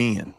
Ian.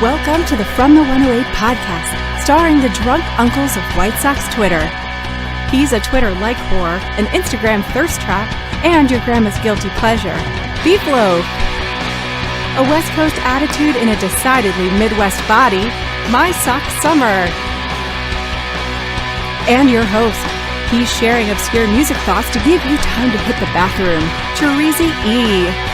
Welcome to the From the 108 podcast, starring the drunk uncles of White Sox Twitter. He's a Twitter-like whore, an Instagram thirst trap, and your grandma's guilty pleasure, BeefLoaf. A West Coast attitude in a decidedly Midwest body, MySoxSummer. And your host, he's sharing obscure music thoughts to give you time to hit the bathroom, Chorizy-E.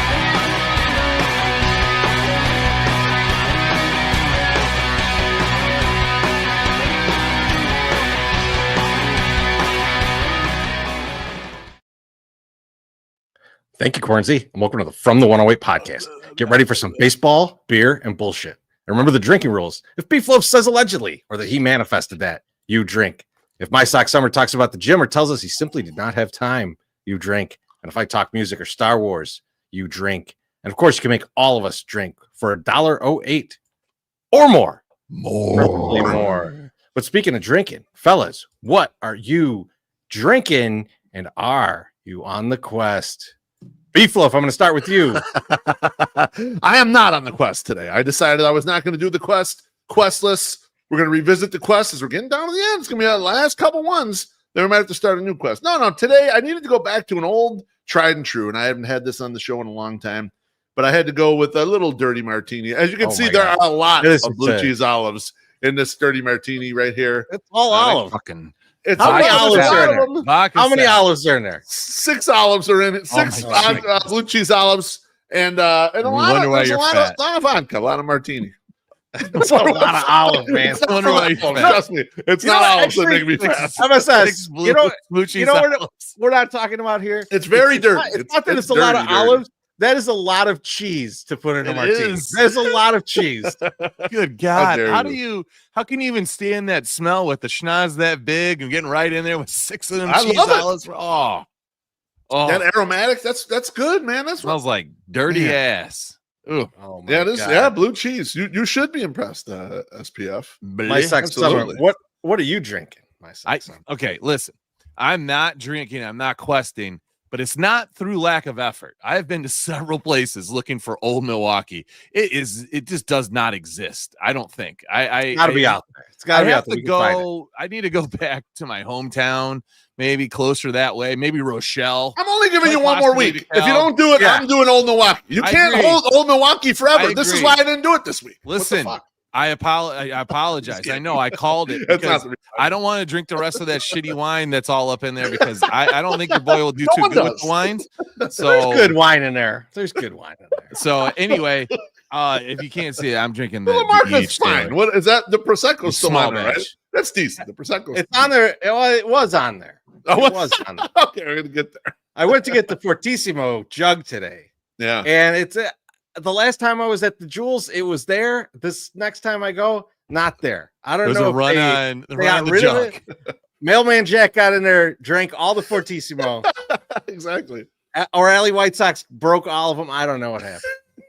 Thank you, Chorizy, and welcome to the From the 108 podcast. Get ready for some baseball, beer, and bullshit. And remember the drinking rules. If BeefLoaf says allegedly, or that he manifested that, you drink. If MySoxSummer talks about the gym or tells us he simply did not have time, you drink. And if I talk music or Star Wars, you drink. And of course, you can make all of us drink for $1.08 or more. Probably more. But speaking of drinking, fellas, what are you drinking? And are you on the quest? BeefLoaf, I'm going to start with you. I am not on the quest today. I decided I was not going to do the questless. We're going to revisit the quest as we're getting down to the end. It's going to be the last couple ones. Then we might have to start a new quest. No. Today I needed to go back to an old tried and true, and I haven't had this on the show in a long time, but I had to go with a little dirty martini. As you can see, there are a lot of blue cheese olives in this dirty martini right here. It's all olive. How many olives are in there? How many olives are in there? 6 olives are in it. 6 blue cheese olives, and a lot of vodka, a lot of martini. It's a lot of olive, man. Trust me, it's not olives that make me fat. MSS, you know what we're not talking about here? It's very dirty. It's not that it's a lot of olives. That is a lot of cheese to put in a martini. There's a lot of cheese. Good God. How can you even stand that smell with the schnoz that big and getting right in there with 6 of them cheese olives? Oh, that aromatic, that's good, man. That smells like dirty ass. Ooh. Oh my God. Yeah, blue cheese. You should be impressed, SPF. MySoxSummer. What are you drinking? Okay, listen. I'm not drinking, I'm not questing. But it's not through lack of effort. I have been to several places looking for Old Milwaukee. It just does not exist. I don't think. It's gotta be out there. It's gotta be out there. I need to go back to my hometown, maybe closer that way. Maybe Rochelle. I'm only giving you one more week. If you don't do it, I'm doing Old Milwaukee. You can't hold Old Milwaukee forever. This is why I didn't do it this week. Listen. I apologize. I know I called it because I don't want to drink the rest of that shitty wine that's all up in there because I don't think your boy will do too good with the wines. So there's good wine in there. So anyway, if you can't see it, I'm drinking the Marco's fine. What is that? The Prosecco's still on there, right? That's decent. The Prosecco's on there. It was on there. It was on there. Okay, we're gonna get there. I went to get the Fortissimo jug today. Yeah, and it's the last time I was at the Jewels, it was there. This next time I go, not there. I don't know if they got rid of it. Mailman Jack got in there, drank all the Fortissimo. Exactly. Or Alley White Sox broke all of them. I don't know what happened.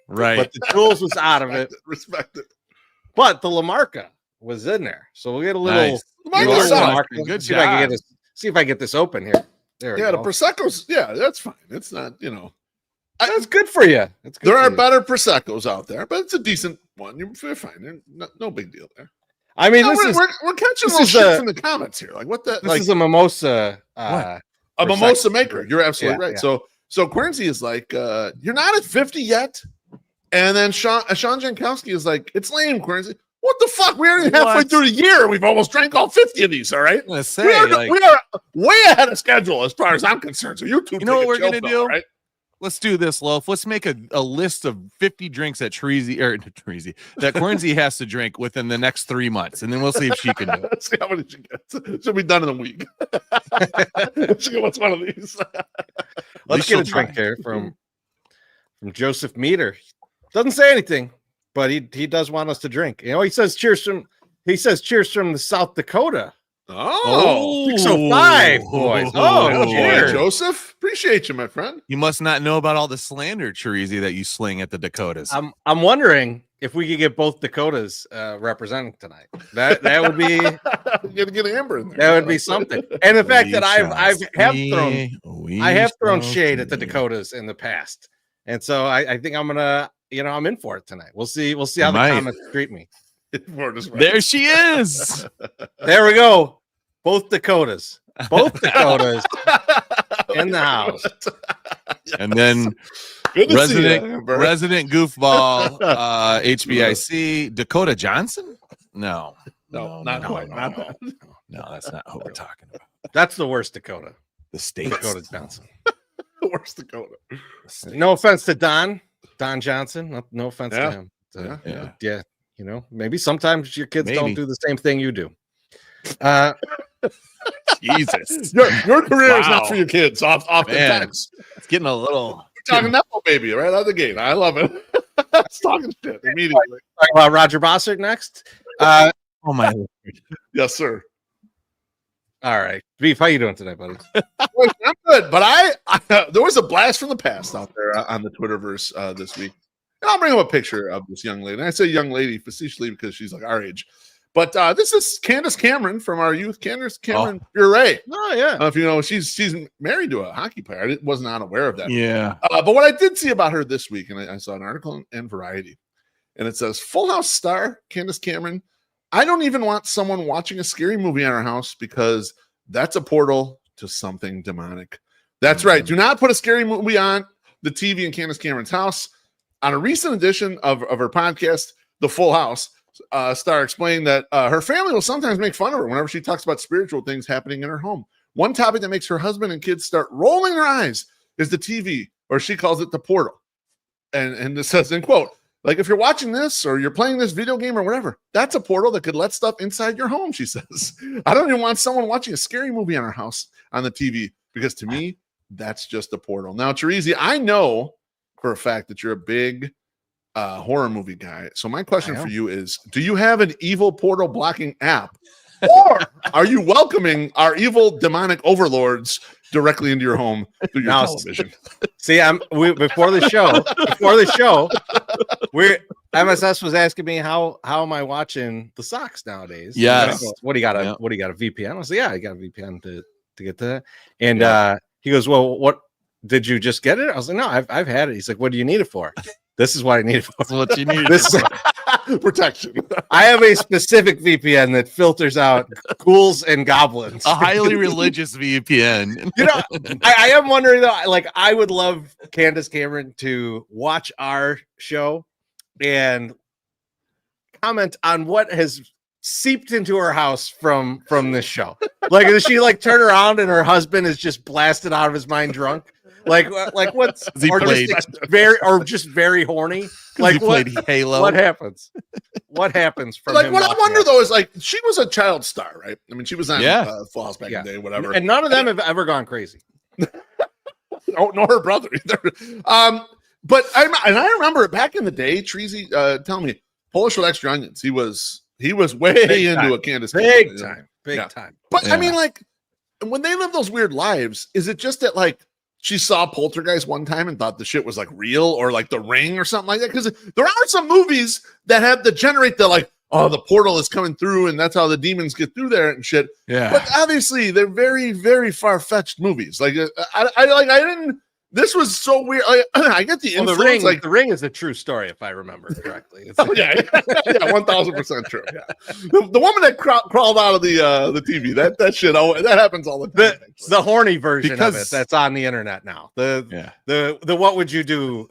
Right. But the Jewels was out of it. Respect it. But the La Marca was in there. So we'll get a little. Nice. La Marca. Good job. See if I get this open here. There we go. The Prosecco's, that's fine. It's not, That's good for you. There are better Proseccos out there, but it's a decent one. You're fine. No big deal there. I mean, we're catching little shit from the comments here. Like what the? This is a mimosa. A mimosa maker. You're absolutely right. Yeah. So Quincy is like, you're not at 50 yet, and then Sean Jankowski is like, it's lame, Quincy. What the fuck? We aren't even halfway through the year. We've almost drank all 50 of these. All right. We are way ahead of schedule as far as I'm concerned. So you two, know what we're gonna do? Right? Let's do this, Loaf. Let's make a list of 50 drinks that that Quincy has to drink within the next 3 months, and then we'll see if she can do it. Let's see how many she gets. She'll be done in a week. She wants one of these. Let's get a drink here from Joseph Meter. Doesn't say anything, but he does want us to drink. You know, he says cheers from the South Dakota. Oh, 605, boys. Oh, cheers. Joseph. Appreciate you, my friend. You must not know about all the slander, Chorizy, that you sling at the Dakotas. I'm wondering if we could get both Dakotas representing tonight. That would be You're gonna get Amber in there. that would be something. And the fact that I have thrown shade at the Dakotas in the past, and so I think I'm gonna, I'm in for it tonight. We'll see how the comments treat me. There she is. There we go. Both Dakotas in the house. And then resident goofball, HBIC, Dakota Johnson? No, not that. No, that's not what we're talking about. That's the worst Dakota. The state. Dakota Johnson. The worst Dakota. No offense to Don Johnson. No offense to him. Yeah. Maybe sometimes your kids don't do the same thing you do. Jesus. Your career is not for your kids. Oftentimes. It's getting a little. We're talking Nepo baby right out of the gate. I love it. It's talking shit immediately. Talk about Roger Bossert next. Oh my. Yes, sir. All right. Beef, how you doing tonight, buddy? I'm good, but I there was a blast from the past out there on the Twitterverse this week. And I'll bring up a picture of this young lady. And I say young lady facetiously because she's like our age. But this is Candace Cameron from our youth. Candace Cameron Ray. Oh, yeah. If you know, she's married to a hockey player. I was not aware of that. Yeah. But what I did see about her this week, and I saw an article in Variety, and it says, Full House star Candace Cameron. I don't even want someone watching a scary movie in our house because that's a portal to something demonic. That's right. Do not put a scary movie on the TV in Candace Cameron's house. On a recent edition of her podcast, The Full House, Star explained that her family will sometimes make fun of her whenever she talks about spiritual things happening in her home. One topic that makes her husband and kids start rolling their eyes is the TV, or she calls it the portal. And it says, in quote, like if you're watching this or you're playing this video game or whatever, that's a portal that could let stuff inside your home, she says. I don't even want someone watching a scary movie in our house on the TV because to me, that's just a portal. Now, Chorizy, I know for a fact that you're a big horror movie guy. So my question for you is, do you have an evil portal blocking app? Or are you welcoming our evil demonic overlords directly into your home through your television? See, before the show, MSS was asking me how am I watching the Sox nowadays? Yes. What do you got? A VPN? I was like, yeah, I got a VPN to get to that. And he goes, well, what did you just get it? I was like, no, I've had it. He's like, what do you need it for? This is what I need it for. That's what you need. This protection. I have a specific VPN that filters out ghouls and goblins. A highly religious VPN. I am wondering though, like I would love Candace Cameron to watch our show and comment on what has seeped into her house from this show. Like, does she like turn around and her husband is just blasted out of his mind drunk? Like what's just very horny? Like what? Halo. What happens? What happens from like what I wonder though is like she was a child star, right? I mean, she was on Full House back in the day, whatever. And none of them have ever gone crazy. Nor her brother either. But I remember back in the day, Chorizy, tell me, Polish with extra onions. He was way into a Candace. Big time. But I mean, like when they live those weird lives, is it just that like she saw Poltergeist one time and thought the shit was like real or like The Ring or something like that? Because there are some movies that have to generate the like, oh, the portal is coming through and that's how the demons get through there and shit. Yeah. But obviously they're very, very far-fetched movies. Like I didn't. This was so weird. I get the influence. The Ring, like The Ring is a true story, if I remember correctly. It's 1,000% true. Yeah, the woman that crawled out of the TV, that shit, that happens all the time. The horny version of it that's on the internet now. The what would you do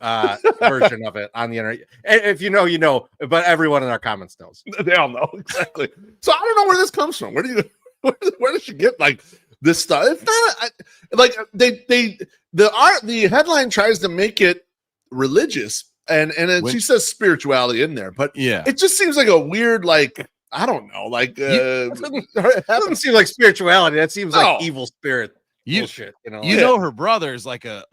version of it on the internet. If you know, you know. But everyone in our comments knows. They all know exactly. So I don't know where this comes from. Where does she get like this stuff? It's not like the headline tries to make it religious, and she says spirituality in there, but yeah, it just seems like a weird, like, I don't know, like that doesn't seem like spirituality. That seems like evil spirit bullshit. You know, her brother is like a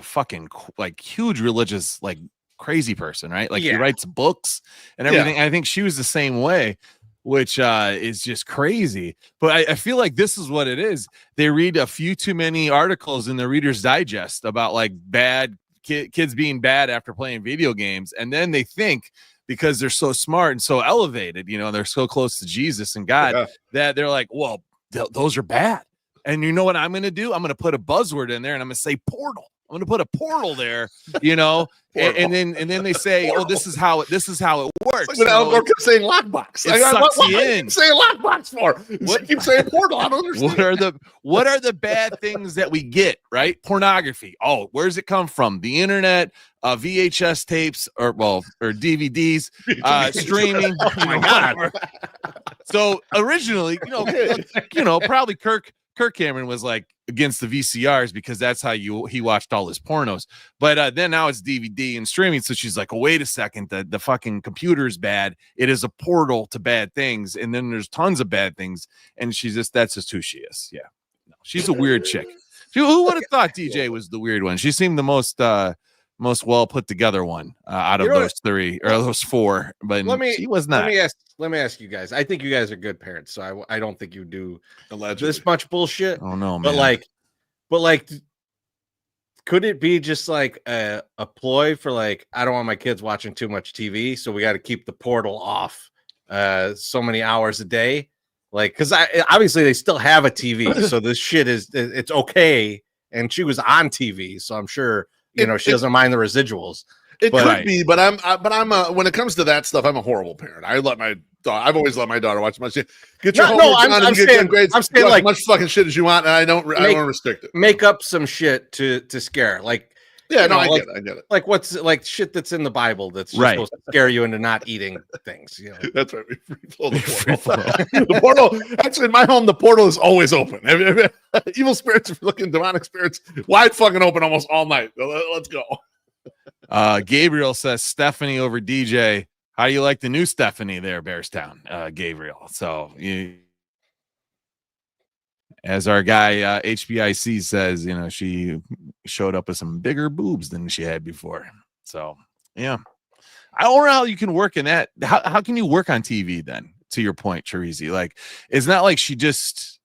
fucking like huge religious, like crazy person, right? Like he writes books and everything. I think she was the same way, which is just crazy. But I feel like this is what it is. They read a few too many articles in the Reader's Digest about like bad kids being bad after playing video games, and then they think, because they're so smart and so elevated, they're so close to Jesus and God, that they're like, well, those are bad. And you know what I'm going to do? I'm going to put a buzzword in there, and I'm going to say portal. I'm going to put a portal there, and then they say, portal. Oh, this is how it works. Like I'm saying lockbox. It sucks you in. Saying lockbox for? What keep saying portal? I don't understand. What are the bad things that we get? Right? Pornography. Oh, where does it come from? The internet, VHS tapes, or DVDs, streaming. Oh my God. So originally, probably Kirk Cameron was like against the VCRs because that's how he watched all his pornos. But then now it's DVD and streaming. So she's like, oh, wait a second, the fucking computer is bad. It is a portal to bad things. And then there's tons of bad things. And that's just who she is. Yeah. No, she's a weird chick. Who would have thought DJ was the weird one? She seemed the most well put together one out of those three or those four. But she was not. Let me ask you guys. I think you guys are good parents, so I don't think you do allegedly this much bullshit. Oh no, man. But like, could it be just like a ploy for like, I don't want my kids watching too much TV, so we got to keep the portal off so many hours a day? Like, because obviously they still have a TV, so this shit it's okay. And she was on TV, so I'm sure she doesn't mind the residuals. It could be, but I'm when it comes to that stuff, I'm a horrible parent. I've always let my daughter watch much. Get your homework done and get grades. I'm saying like much fucking shit as you want, and I don't restrict it. Make up some shit to scare. Like, I get it. Like what's like shit that's in the Bible that's supposed to scare you into not eating things. That's right. We free-flow the portal. The portal. Actually, in my home, the portal is always open. Evil spirits, if you're looking, demonic spirits, wide fucking open almost all night. Let's go. Gabriel says Stephanie over DJ. How do you like the new Stephanie there, Bearstown? Gabriel. So as our guy HBIC says, she showed up with some bigger boobs than she had before. So yeah, I don't know how you can work in that. How can you work on TV then? To your point, Chorizy, like it's not like she just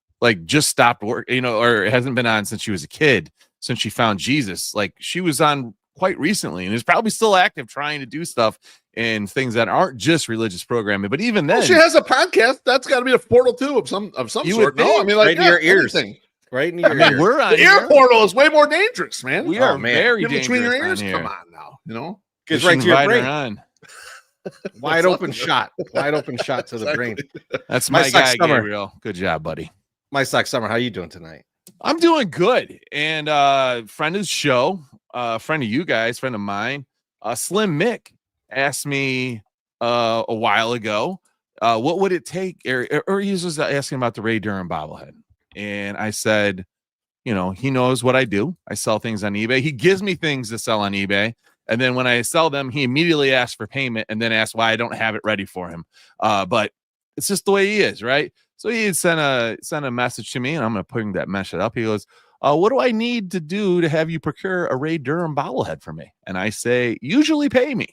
stopped work, or hasn't been on since she was a kid, since she found Jesus. Like she was on quite recently and is probably still active trying to do stuff and things that aren't just religious programming. But even then, she has a podcast. That's got to be a portal too of some sort. No, I mean, like right in your ears. Right in your ears. We're on the ear portal is way more dangerous, man. We are very dangerous between your ears. Come on now, Gets right to your brain. Wide open shot to the brain. That's my guy, Gabriel. Good job, buddy. MySoxSummer, how you doing tonight? I'm doing good. And friend of the show, friend of you guys, friend of mine, Slim Mick asked me a while ago, what would it take, or he was asking about the Ray Durham bobblehead. And I said, he knows what I do. I sell things on eBay. He gives me things to sell on eBay. And then when I sell them, he immediately asks for payment and then asks why I don't have it ready for him. But it's just the way he is, right? So he had sent a message to me, and I'm going to put that message up. He goes, what do I need to do to have you procure a Ray Durham bobblehead for me? And I say, usually pay me,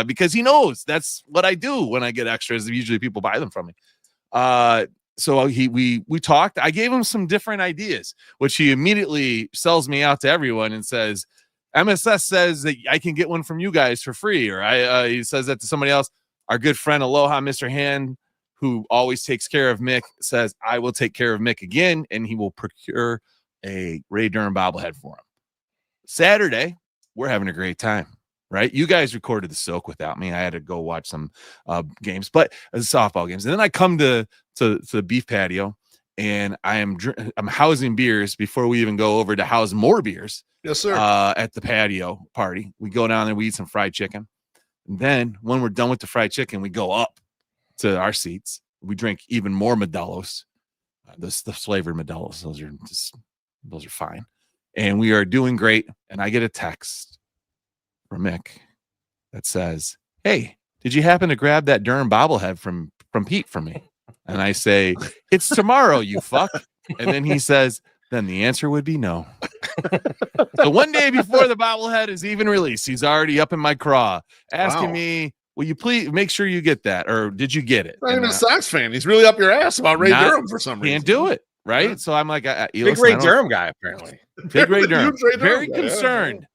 because he knows that's what I do when I get extras. Usually people buy them from me. So we talked. I gave him some different ideas, which he immediately sells me out to everyone and says, MSS says that I can get one from you guys for free. Or he says that to somebody else. Our good friend, Aloha, Mr. Hand, who always takes care of Mick, says, I will take care of Mick again, and he will procure a Ray Durham bobblehead for him. Saturday, we're having a great time, right? You guys recorded the Soak without me. I had to go watch some games, but softball games. And then I come to the beef patio, and I'm housing beers before we even go over to house more beers. Yes, sir. At the patio party. We go down there, we eat some fried chicken. And then when we're done with the fried chicken, we go up to our seats. We drink even more Modelo's, the flavored Modelo's. Those are fine. and we are doing great. And I get a text from Mick that says, "Hey, did you happen to grab that Durham bobblehead from Pete for me?" And I say, "It's tomorrow, you fuck." And then he says, "Then the answer would be no." So one day before the bobblehead is even released, he's already up in my craw asking me, "Will you please make sure you get that?" Or did you get it? Not even a Sox fan. He's really up your ass about Ray Durham for some reason. Can't do it. Right. Yeah. So I'm like, big Ray Durham guy, apparently. Big Ray Durham. Very guy, concerned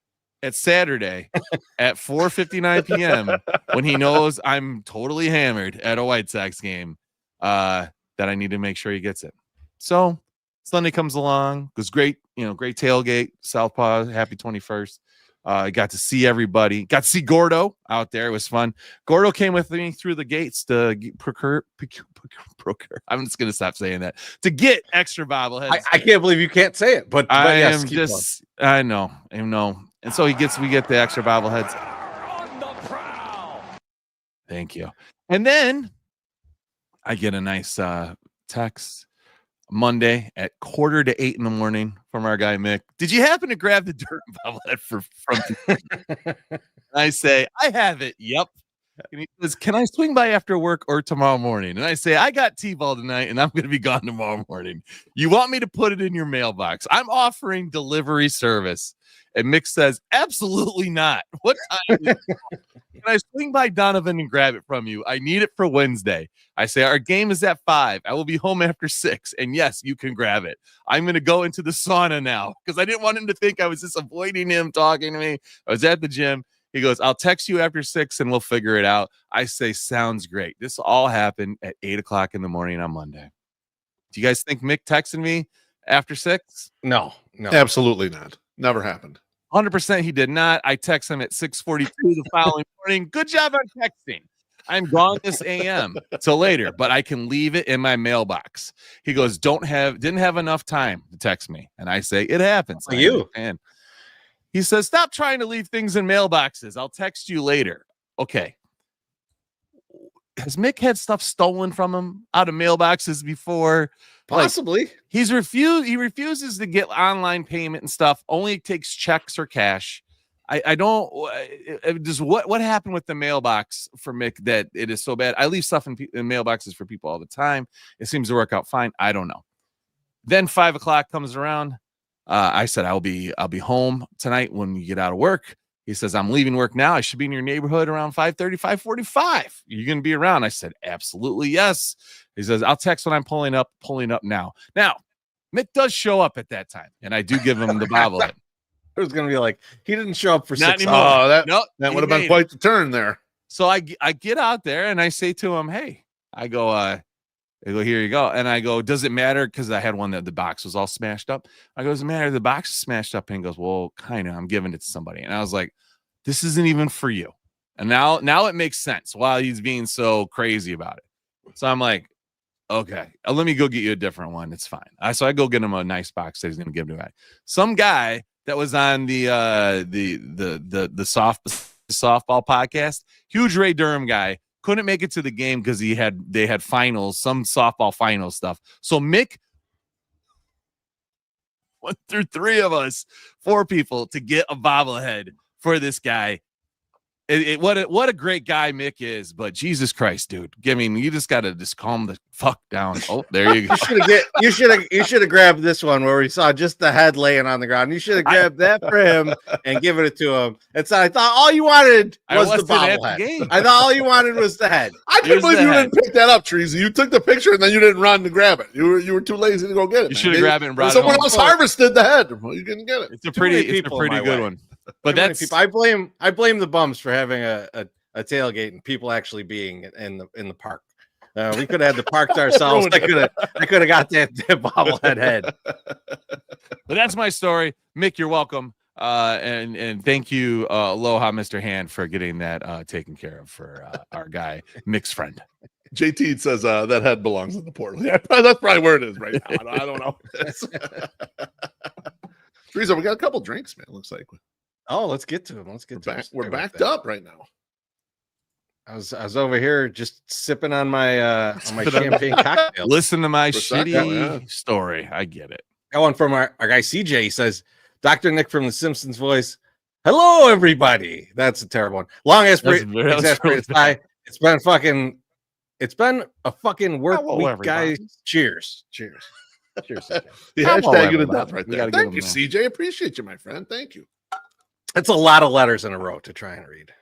at Saturday at 4:59 p.m. when he knows I'm totally hammered at a White Sox game, that I need to make sure he gets it. So Sunday comes along, goes great, great tailgate, Southpaw, happy 21st. I got to see everybody. Got to see Gordo out there. It was fun. Gordo came with me through the gates to procure. I'm just going to stop saying that. To get extra bobbleheads. I can't believe you can't say it, but yes, I know. And so we get the extra bobbleheads. Thank you. And then I get a nice text Monday at 7:45 in the morning from our guy Mick. "Did you happen to grab the Durham bobblehead from?" I say, "I have it." Yep. And he says, "Can I swing by after work or tomorrow morning?" And I say, "I got T-ball tonight and I'm going to be gone tomorrow morning. You want me to put it in your mailbox? I'm offering delivery service." And Mick says, "Absolutely not. What time is it? Can I swing by Donovan and grab it from you? I need it for Wednesday." I say, "Our game is at 5. I will be home after 6. And yes, you can grab it. I'm going to go into the sauna now," because I didn't want him to think I was just avoiding him talking to me. I was at the gym. He goes, "I'll text you after 6 and we'll figure it out." I say, "Sounds great." This all happened at 8:00 in the morning on Monday. Do you guys think Mick texted me after 6? No. Absolutely not. Never happened. 100% he did not. I text him at 6:42 the following morning. "Good job on texting. I'm gone this AM till later, but I can leave it in my mailbox." He goes, didn't have enough time to text me." And I say, "It happens." And he says, "Stop trying to leave things in mailboxes. I'll text you later." Okay. Has Mick had stuff stolen from him out of mailboxes before? Possibly. He refuses to get online payment and stuff. Only takes checks or cash. I don't just what happened with the mailbox for Mick that it is so bad. I leave stuff in mailboxes for people all the time. It seems to work out fine. I don't know. Then 5:00 comes around. I said, I'll be home tonight when you get out of work. He says, "I'm leaving work now. I should be in your neighborhood around 5:30, 5:45. You're going to be around?" I said, "Absolutely, yes." He says, "I'll text when I'm pulling up now." Now, Mick does show up at that time, and I do give him the bobblehead. It was going to be like, he didn't show up for Not 6 anymore. hours. That would have been quite the turn there. So I get out there and I say to him, "Hey," I go, "Here you go." And I go, "Does it matter?" Because I had one that the box was all smashed up. I go, "Does it matter? The box is smashed up." And he goes, "Well, kind of. I'm giving it to somebody." And I was like, "This isn't even for you." And now it makes sense why he's being so crazy about it. So I'm like, "Okay, let me go get you a different one. It's fine." So I go get him a nice box that he's going to give to me. Some guy that was on the softball podcast, huge Ray Durham guy, couldn't make it to the game because they had finals, some softball final stuff. So Mick went through 3 of us, 4 people to get a bobblehead for this guy. What a great guy Mick is, but Jesus Christ, dude! You just gotta just calm the fuck down. Oh, there you go. You should have grabbed this one where we saw just the head laying on the ground. You should have grabbed that for him and given it to him. And so I thought all you wanted was the bobblehead. I thought all you wanted was the head. I can't believe you didn't pick that up, Chorizy. You took the picture and then you didn't run to grab it. You were too lazy to go get it. You should have grabbed it and brought it. Someone else harvested the head. Well, you didn't get it. It's a pretty good one. But that's people. I blame the bums for having a tailgate and people actually being in the park. We could have had the park to ourselves. I could have got that bobblehead head. But that's my story. Mick, you're welcome. And thank you, aloha, Mr. Hand, for getting that taken care of for our guy Mick's friend. JT says that head belongs in the portal. Yeah, that's probably where it is right now. I don't know. Teresa, we got a couple drinks, man. Looks like. Oh, let's get to them. We're backed up right now. I was over here just sipping on my champagne cocktail. Listen to my shitty story. I get it. That one from our guy CJ. He says, Dr. Nick from The Simpsons voice. Hello, everybody. That's a terrible one. Long exasperated sigh. It's been a fucking work Hello, week, everybody. guys. Cheers. Cheers. Cheers. CJ. The Hello, hashtag it everybody. enough right We there. gotta give Thank you, him CJ. Appreciate you, my friend. Thank you. That's a lot of letters in a row to try and read.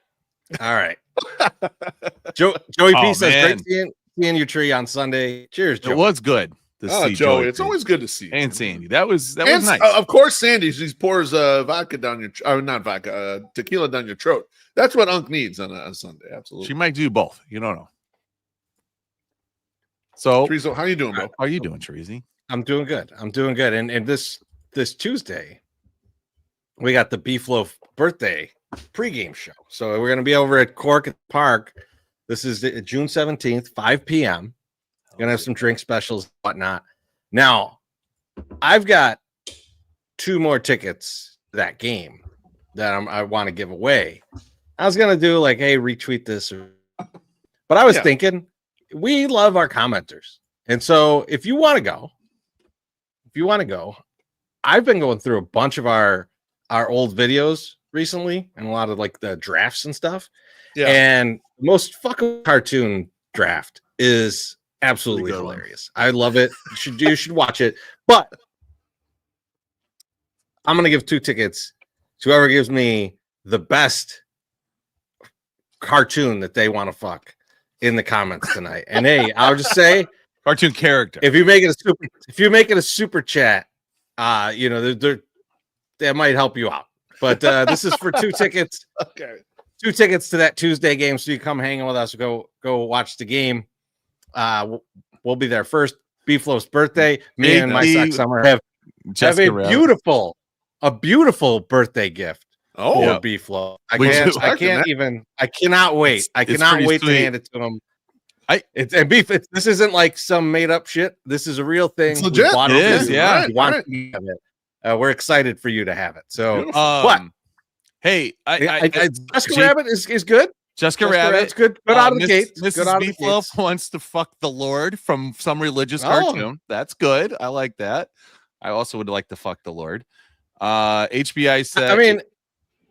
All right. Joey P says, man. great seeing you, Tree, on Sunday. Cheers, Joey. It was good to Oh, see Joey, Joey. it's always good to see you. and Sandy. That was And, nice. of course, Sandy. She pours vodka down your, not vodka, tequila down your throat. That's what Unc needs on a Sunday. Absolutely. She might do both. You don't know. So, Teresa, how you doing, bro? how are you doing, Chorizy? I'm doing good. And this Tuesday, we got the BeefLoaf birthday pregame show. So we're going to be over at Cork at the Park. This is June 17th, 5 p.m. Going to have some drink specials and whatnot. Now, I've got 2 more tickets to that game that I want to give away. I was going to do like, hey, retweet this. But I was thinking, we love our commenters. And so if you want to go, I've been going through a bunch of our old videos recently and a lot of like the drafts and stuff. Yeah. And the most fucking cartoon draft is absolutely hilarious. I love it. You should watch it. But I'm gonna give 2 tickets to whoever gives me the best cartoon that they want to fuck in the comments tonight. And hey, I'll just say, Cartoon character. if you make it a super chat, that might help you out. But this is for 2 tickets. Okay. 2 tickets to that Tuesday game, so you come hanging with us. Go watch the game. We'll be there first. BeefLoaf's birthday. Me and MySoxSummer have a beautiful birthday gift for BeefLoaf. I cannot wait. I cannot wait to hand it to him. This isn't like some made up shit. This is a real thing. It's legit. It is, yeah. We're excited for you to have it. So, hey, Jessica Rabbit is good. Jessica Rabbit's good. Good out of the gate. Mrs. BeefLoaf wants to fuck the Lord from some religious cartoon. That's good. I like that. I also would like to fuck the Lord. HBI said, I mean,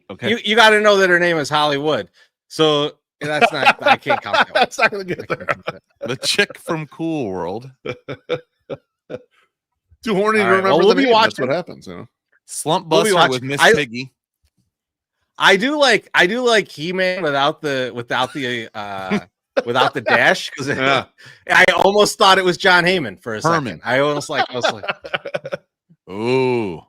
okay, you got to know that her name is Hollywood. So that's not. I can't count that. That's not gonna get there. the chick from Cool World. Too horny to All right, remember well, the we'll be name. That's watching. what happens, you know. Slump We'll be Buster watching. with Miss Piggy. I do like He-Man without the dash, because I almost thought it was John Heyman for a second. I was like, ooh,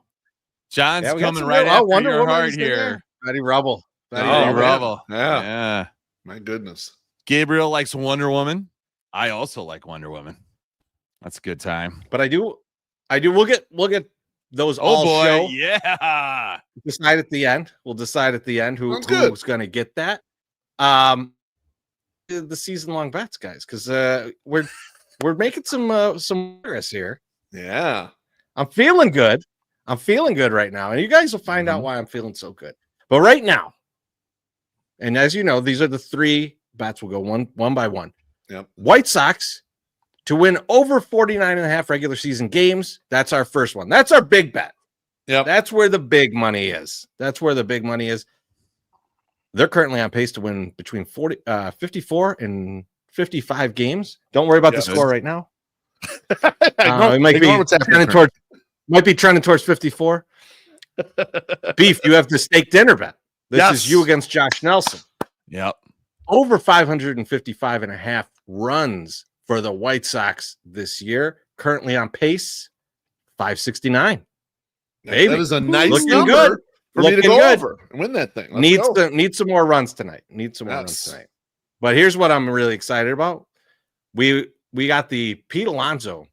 John's coming some right real- after Wonder your Woman heart is in here. there. Betty Rubble. Rubble. Yeah. My goodness. Gabriel likes Wonder Woman. I also like Wonder Woman. That's a good time. But I do. We'll get those all show. Yeah. Decide at the end. We'll decide at the end who's going to get that. The season-long bets, guys, because we're making some progress here. Yeah. I'm feeling good. Right now, and you guys will find out why I'm feeling so good. But right now, and as you know, these are the 3 bets. We'll go one by one. Yep. White Sox to win over 49.5 regular season games. That's our first one. That's our big bet. Yeah. That's where the big money is. They're currently on pace to win between 54 and 55 games. Don't worry about the score right now. It might be trending towards 54. Beef, you have the steak dinner bet. This is you against Josh Nelson. Yep. Over 555.5 runs for the White Sox this year. Currently on pace, 569. Baby, that is a nice looking number good for me to go over and win that thing. Need some more runs tonight. But here's what I'm really excited about. We got the Pete Alonso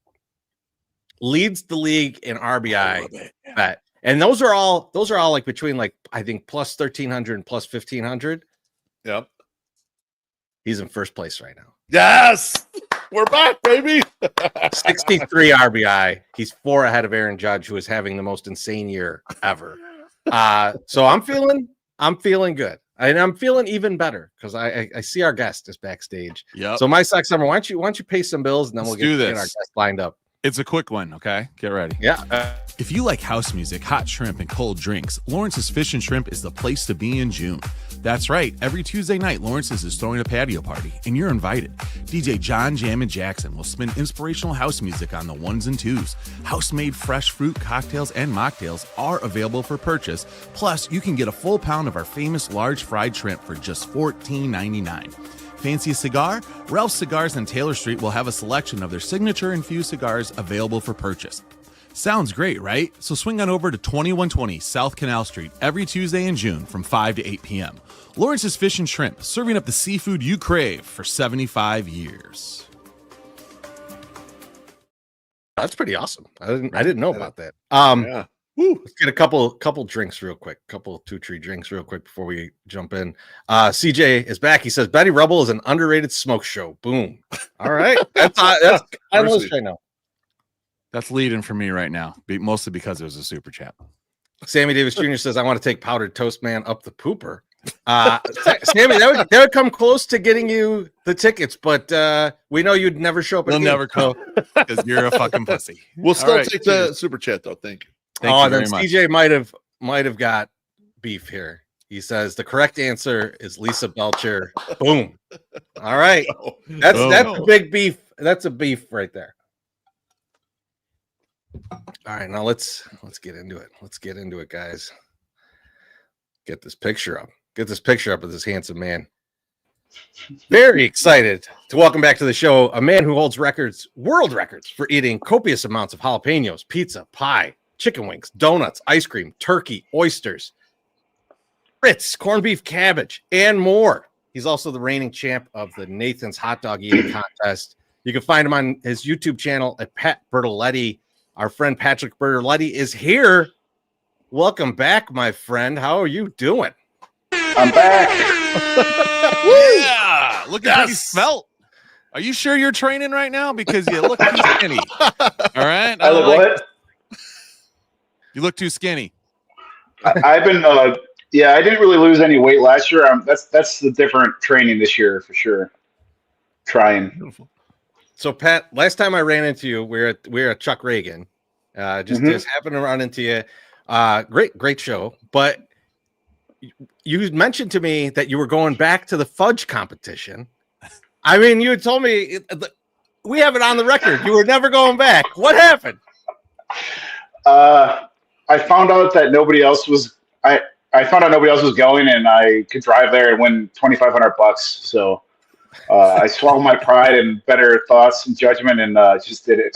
leads the league in RBI bet. And those are all like between I think plus 1,300 and plus 1,500. Yep. He's in first place right now. Yes. We're back, baby. 63 RBI. He's 4 ahead of Aaron Judge, who is having the most insane year ever. So I'm feeling good. And I'm feeling even better because I see our guest is backstage. Yeah. So MySoxSummer, why don't you pay some bills and then we'll get our guest lined up. It's a quick one, okay? Get ready. Yeah. If you like house music, hot shrimp, and cold drinks, Lawrence's Fish and Shrimp is the place to be in June. That's right. Every Tuesday night, Lawrence's is throwing a patio party, and you're invited. DJ John Jam and Jackson will spin inspirational house music on the ones and twos. House-made fresh fruit cocktails and mocktails are available for purchase. Plus, you can get a full pound of our famous large fried shrimp for just $14.99. Fancy a cigar? Ralph's Cigars on Taylor Street will have a selection of their signature infused cigars available for purchase. Sounds great, right? So swing on over to 2120 South Canal Street every Tuesday in June from 5 to 8 p.m. Lawrence's Fish and Shrimp, serving up the seafood you crave for 75 years. That's pretty awesome. I didn't know about that. Yeah. Let's get a couple drinks real quick. Couple 2-3 drinks real quick before we jump in. CJ is back. He says Betty Rubble is an underrated smoke show. Boom. All right. That's I know. That's leading for me right now, mostly because it was a super chat. Sammy Davis Jr. says I want to take Powdered Toast Man up the pooper. Sammy, that would come close to getting you the tickets, but we know you'd never show up. You'll never come because you're a fucking pussy. We'll still take the super chat though. Thank you. Thank you then very CJ might have got beef here. He says the correct answer is Lisa Belcher. Boom. All right. That's a big beef. That's a beef right there. All right, now let's get into it. Let's get into it, guys. Get this picture up. Get this picture up of this handsome man. Very excited to welcome back to the show a man who holds world records for eating copious amounts of jalapenos, pizza, pie, chicken wings, donuts, ice cream, turkey, oysters, grits, corned beef, cabbage, and more. He's also the reigning champ of the Nathan's Hot Dog Eating Contest. You can find him on his YouTube channel at Pat Bertoletti. Our friend Patrick Bertoletti is here. Welcome back, my friend. How are you doing? I'm back. Yeah, look at how you smelt. Are you sure you're training right now? Because you look too skinny. All right. I look what? You look too skinny. I've been. Yeah, I didn't really lose any weight last year. That's the different training this year for sure. Trying. Beautiful. So Pat, last time I ran into you, we were at Chuck Reagan. Just happened to run into you. Great show. But you mentioned to me that you were going back to the fudge competition. I mean, you had told me we have it on the record. You were never going back. What happened? I found out that nobody else was. I found out nobody else was going, and I could drive there and win $2,500. So. I swallowed my pride and better thoughts and judgment, and just did it.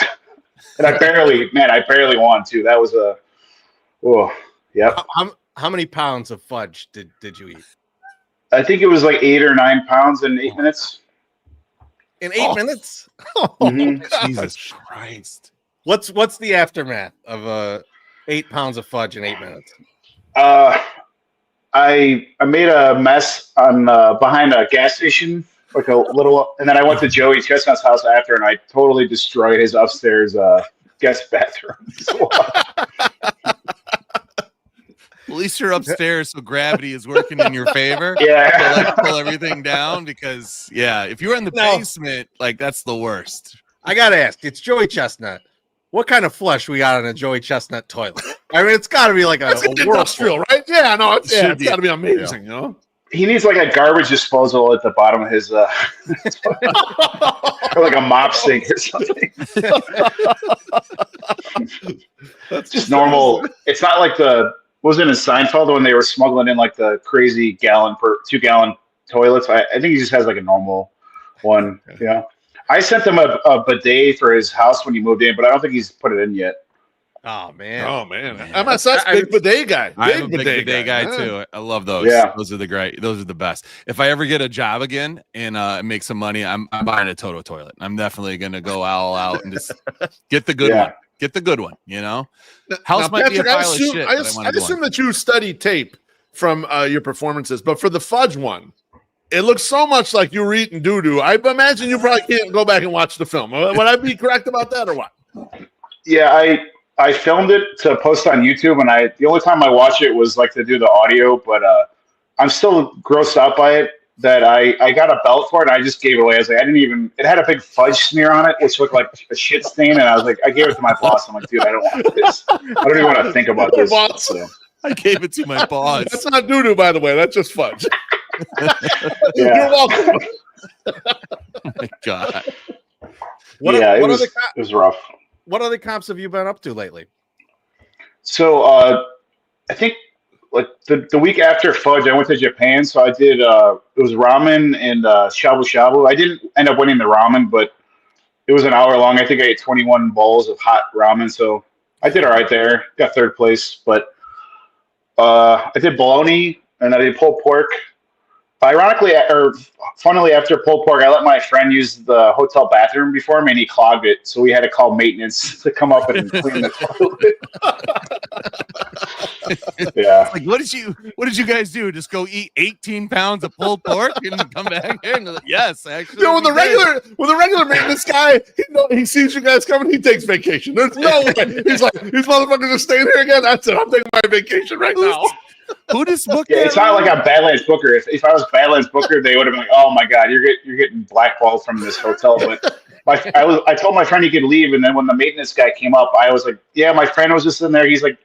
And I barely won too. That was yep. How many pounds of fudge did you eat? I think it was like 8 or 9 pounds in 8 minutes. In 8 minutes? Jesus Christ! What's the aftermath of 8 pounds of fudge in 8 minutes? I made a mess on behind a gas station. Like a little, and then I went to Joey Chestnut's house after, and I totally destroyed his upstairs guest bathroom. At least you're upstairs, so gravity is working in your favor. Yeah, to pull everything down because if you were in the basement, that's the worst. I gotta ask, it's Joey Chestnut. What kind of flush we got on a Joey Chestnut toilet? I mean, it's got to be like a industrial, right? Yeah, no, it's got to be amazing, you know. He needs like a garbage disposal at the bottom of his, or like a mop sink or something. That's just normal. It's not like wasn't in Seinfeld when they were smuggling in like the crazy 2 gallon toilets. I think he just has like a normal one. Yeah. I sent him a bidet for his house when he moved in, but I don't think he's put it in yet. Oh man! MSS big bidet guy. I'm a big bidet guy too. I love those. Yeah. Those are the best. If I ever get a job again and make some money, I'm buying a Toto toilet. I'm definitely gonna go all out and just get the good one. Get the good one. You know, house might be a pile of shit. I assume that you study tape from your performances, but for the fudge one, it looks so much like you were eating doo doo. I imagine you probably can't go back and watch the film. Would I be correct about that or what? Yeah, I filmed it to post on YouTube, and the only time I watch it was like to do the audio, but I'm still grossed out by it. that I got a belt for it, and I just gave it away. I was like, it had a big fudge smear on it, which looked like a shit stain, and I was like, I gave it to my boss. I'm like, dude, I don't want this. I don't even want to think about this. So. I gave it to my boss. That's not doo-doo, by the way. That's just fudge. Yeah. You're welcome. Oh my God. It was rough. What other comps have you been up to lately? So I think like the week after fudge, I went to Japan. So I did it was ramen and shabu shabu. I didn't end up winning the ramen, but it was an hour long. I think I ate 21 bowls of hot ramen. So I did all right there. Got third place, but I did bologna and I did pulled pork. Ironically, or funnily, after pulled pork, I let my friend use the hotel bathroom before me, and he clogged it. So we had to call maintenance to come up and clean the toilet. Yeah. Like, what did you guys do? Just go eat 18 pounds of pulled pork and come back here? And like, yes, actually. When the regular maintenance guy, he sees you guys coming, he takes vacation. There's no way. He's like, these motherfuckers are staying here again. That's it. I'm taking my vacation right now. Who just booked? Yeah, it's not like I'm Badlands Booker. If I was Badlands Booker, they would have been like, "Oh my God, you're getting blackballed from this hotel." But I told my friend he could leave, and then when the maintenance guy came up, I was like, "Yeah, my friend was just in there." He's like,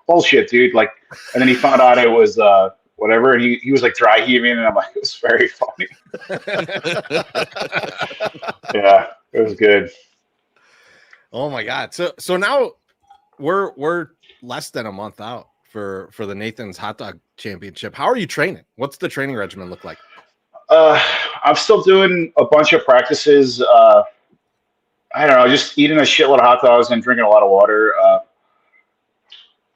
"Bullshit, dude!" Like, and then he found out it was whatever, and he was like dry heaving, and I'm like, "It was very funny." Yeah, it was good. Oh my God! So now we're less than a month out for the Nathan's Hot Dog Championship. How are you training? What's the training regimen look like? I'm still doing a bunch of practices. I don't know, just eating a shitload of hot dogs and drinking a lot of water.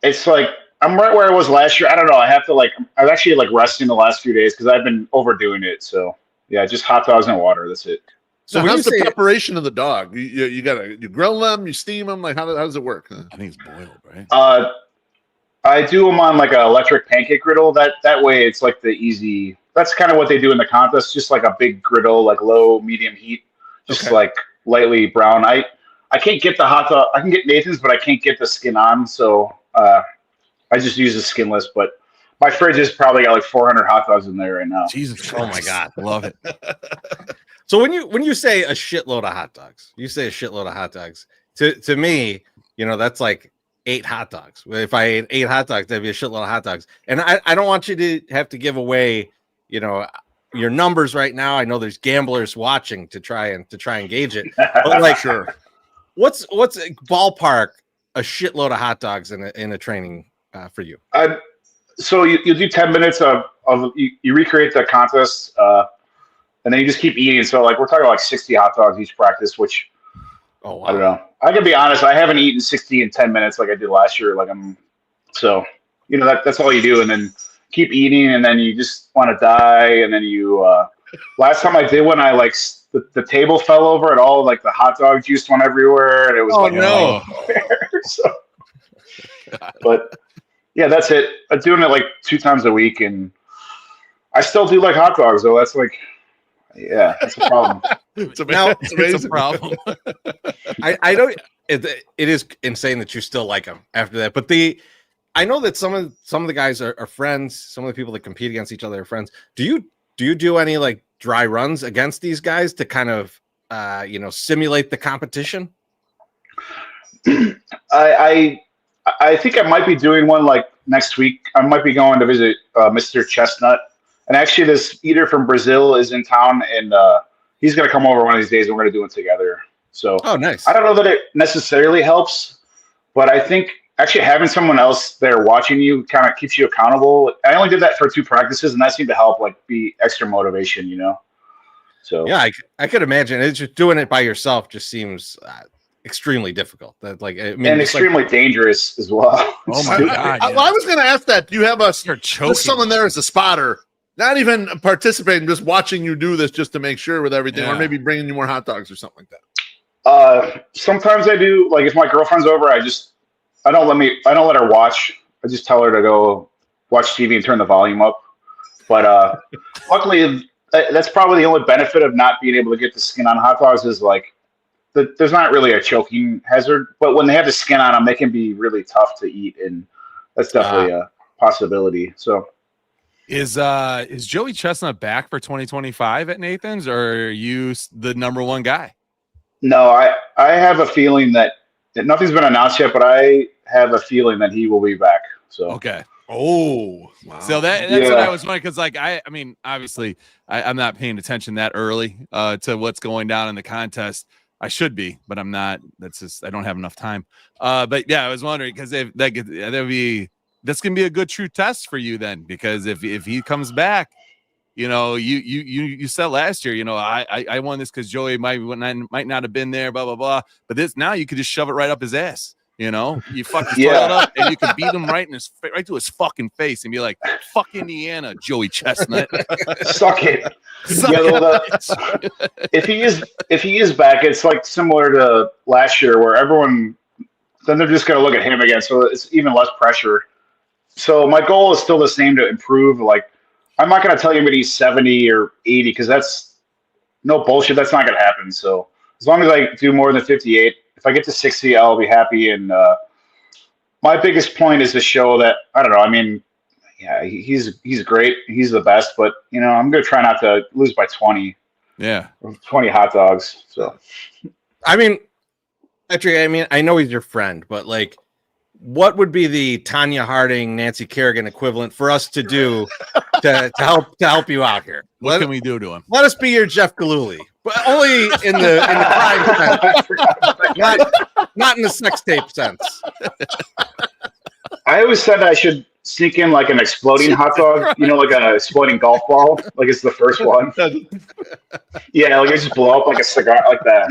It's like I'm right where I was last year. I don't know. I have to I'm actually resting the last few days because I've been overdoing it. So yeah, just hot dogs and water. That's it. So how's the preparation of the dog? You grill them, you steam them. Like how does it work? I think it's boiled, right? I do them on like an electric pancake griddle. That way it's like the easy. That's kind of what they do in the contest. Just like a big griddle, like low, medium heat, just like lightly brown. I can't get the hot dog. I can get Nathan's, but I can't get the skin on. So I just use the skinless. But my fridge has probably got like 400 hot dogs in there right now. Jesus Christ. Oh my God, love it. So when you say a shitload of hot dogs, to me, that's like 8 hot dogs. If I ate 8 hot dogs, that'd be a shitload of hot dogs. And I don't want you to have to give away, your numbers right now. I know there's gamblers watching to try and gauge it. But Sure. What's ballpark a shitload of hot dogs in a training for you? So you do 10 minutes of you recreate the contest, and then you just keep eating. So we're talking like 60 hot dogs each practice, which oh wow. I don't know. I can be honest. I haven't eaten 60 in 10 minutes like I did last year. That's all you do, and then keep eating, and then you just want to die, and then you. Last time I did one, the table fell over, and all the hot dog juice went everywhere, and it was no. So, but yeah, that's it. I'm doing it 2 times a week, and I still do like hot dogs though. That's that's a problem. It's It's a problem. I don't. It is insane that you still like them after that. But I know that some of the guys are friends. Some of the people that compete against each other are friends. Do you do any dry runs against these guys to kind of simulate the competition? I think I might be doing one next week. I might be going to visit Mr. Chestnut. And actually, this eater from Brazil is in town, and he's going to come over one of these days, and we're going to do it together. So, oh, nice. I don't know that it necessarily helps, but I think actually having someone else there watching you kind of keeps you accountable. I only did that for 2 practices, and that seemed to help, be extra motivation, So yeah, I could imagine it's just doing it by yourself just seems extremely difficult. That and extremely dangerous as well. Oh my God! Yeah. I was going to ask that. Do you have someone there as a spotter? Not even participating, just watching you do this just to make sure with everything, or maybe bringing you more hot dogs or something like that. Sometimes I do. If my girlfriend's over, I don't let her watch. I just tell her to go watch TV and turn the volume up. But luckily, that's probably the only benefit of not being able to get the skin on hot dogs is there's not really a choking hazard. But when they have the skin on them, they can be really tough to eat, and that's definitely a possibility. So. Is Joey Chestnut back for 2025 at Nathan's, or are you the number one guy? No, I have a feeling that nothing's been announced yet, but I have a feeling that he will be back. So okay. Oh, wow. So that's what I was wondering, because like I mean, obviously I'm not paying attention that early to what's going down in the contest. I should be, but I'm not. That's just I don't have enough time. But yeah, I was wondering because this can be a good true test for you then, because if he comes back, you know, you said last year, you know, I won this because Joey might not have been there, blah blah blah. But this now you could just shove it right up his ass. You know, you fuck his toilet up, and you can beat him right to his fucking face, and be like, "Fuck Indiana, Joey Chestnut, suck it." If he is back, it's like similar to last year, where everyone then they're just gonna look at him again, so it's even less pressure. So my goal is still the same, to improve. Like, I'm not gonna tell you that he's 70 or 80 because that's no bullshit. That's not gonna happen. So as long as I do more than 58. If I get to 60, I'll be happy. And my biggest point is to show that, I don't know, I mean, yeah, he's great. He's the best. But, you know, I'm going to try not to lose by 20. Yeah. 20 hot dogs. So, I mean, Patrick, I mean, I know he's your friend, but, like, what would be the Tanya Harding, Nancy Kerrigan equivalent for us to do to help you out here? What can we do to him? Let us be your Jeff Gillooly, but only in the crime sense, not in the sex tape sense. I always said I should sneak in like an exploding hot dog, you know, like an exploding golf ball, like it's the first one. Yeah, like it just blow up like a cigar, like that.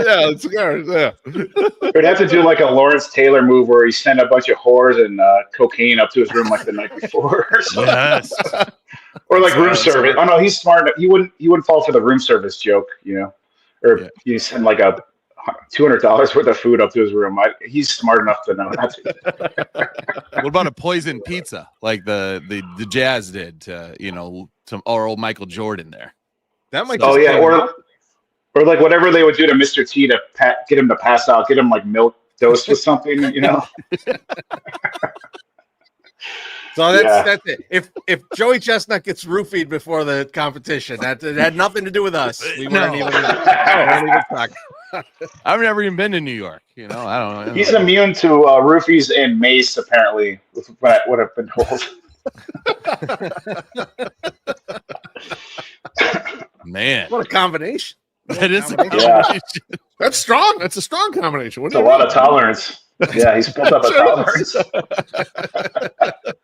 Yeah, cigars. Yeah. We'd have to do like a Lawrence Taylor move where he sent a bunch of whores and cocaine up to his room like the night before. Yes. Or like room service. Oh no, he's smart. He wouldn't fall for the room service joke, you know, or you send like a $200 worth of food up to his room. He's smart enough to know not to. What about a poison pizza like the Jazz did to, you know, to our old Michael Jordan there? That might. Oh yeah, or like whatever they would do to Mr. T to get him to pass out, get him like milk dosed with something, you know. So that's it. If Joey Chestnut gets roofied before the competition, that had nothing to do with us. We weren't even talking. I've never even been to New York. You know, I don't know. He's immune to roofies and mace, apparently, with what I've been told. Man, what a combination! That is a combination. Yeah. That's strong. That's a strong combination. It's a lot of tolerance. Yeah, he's built up a tolerance.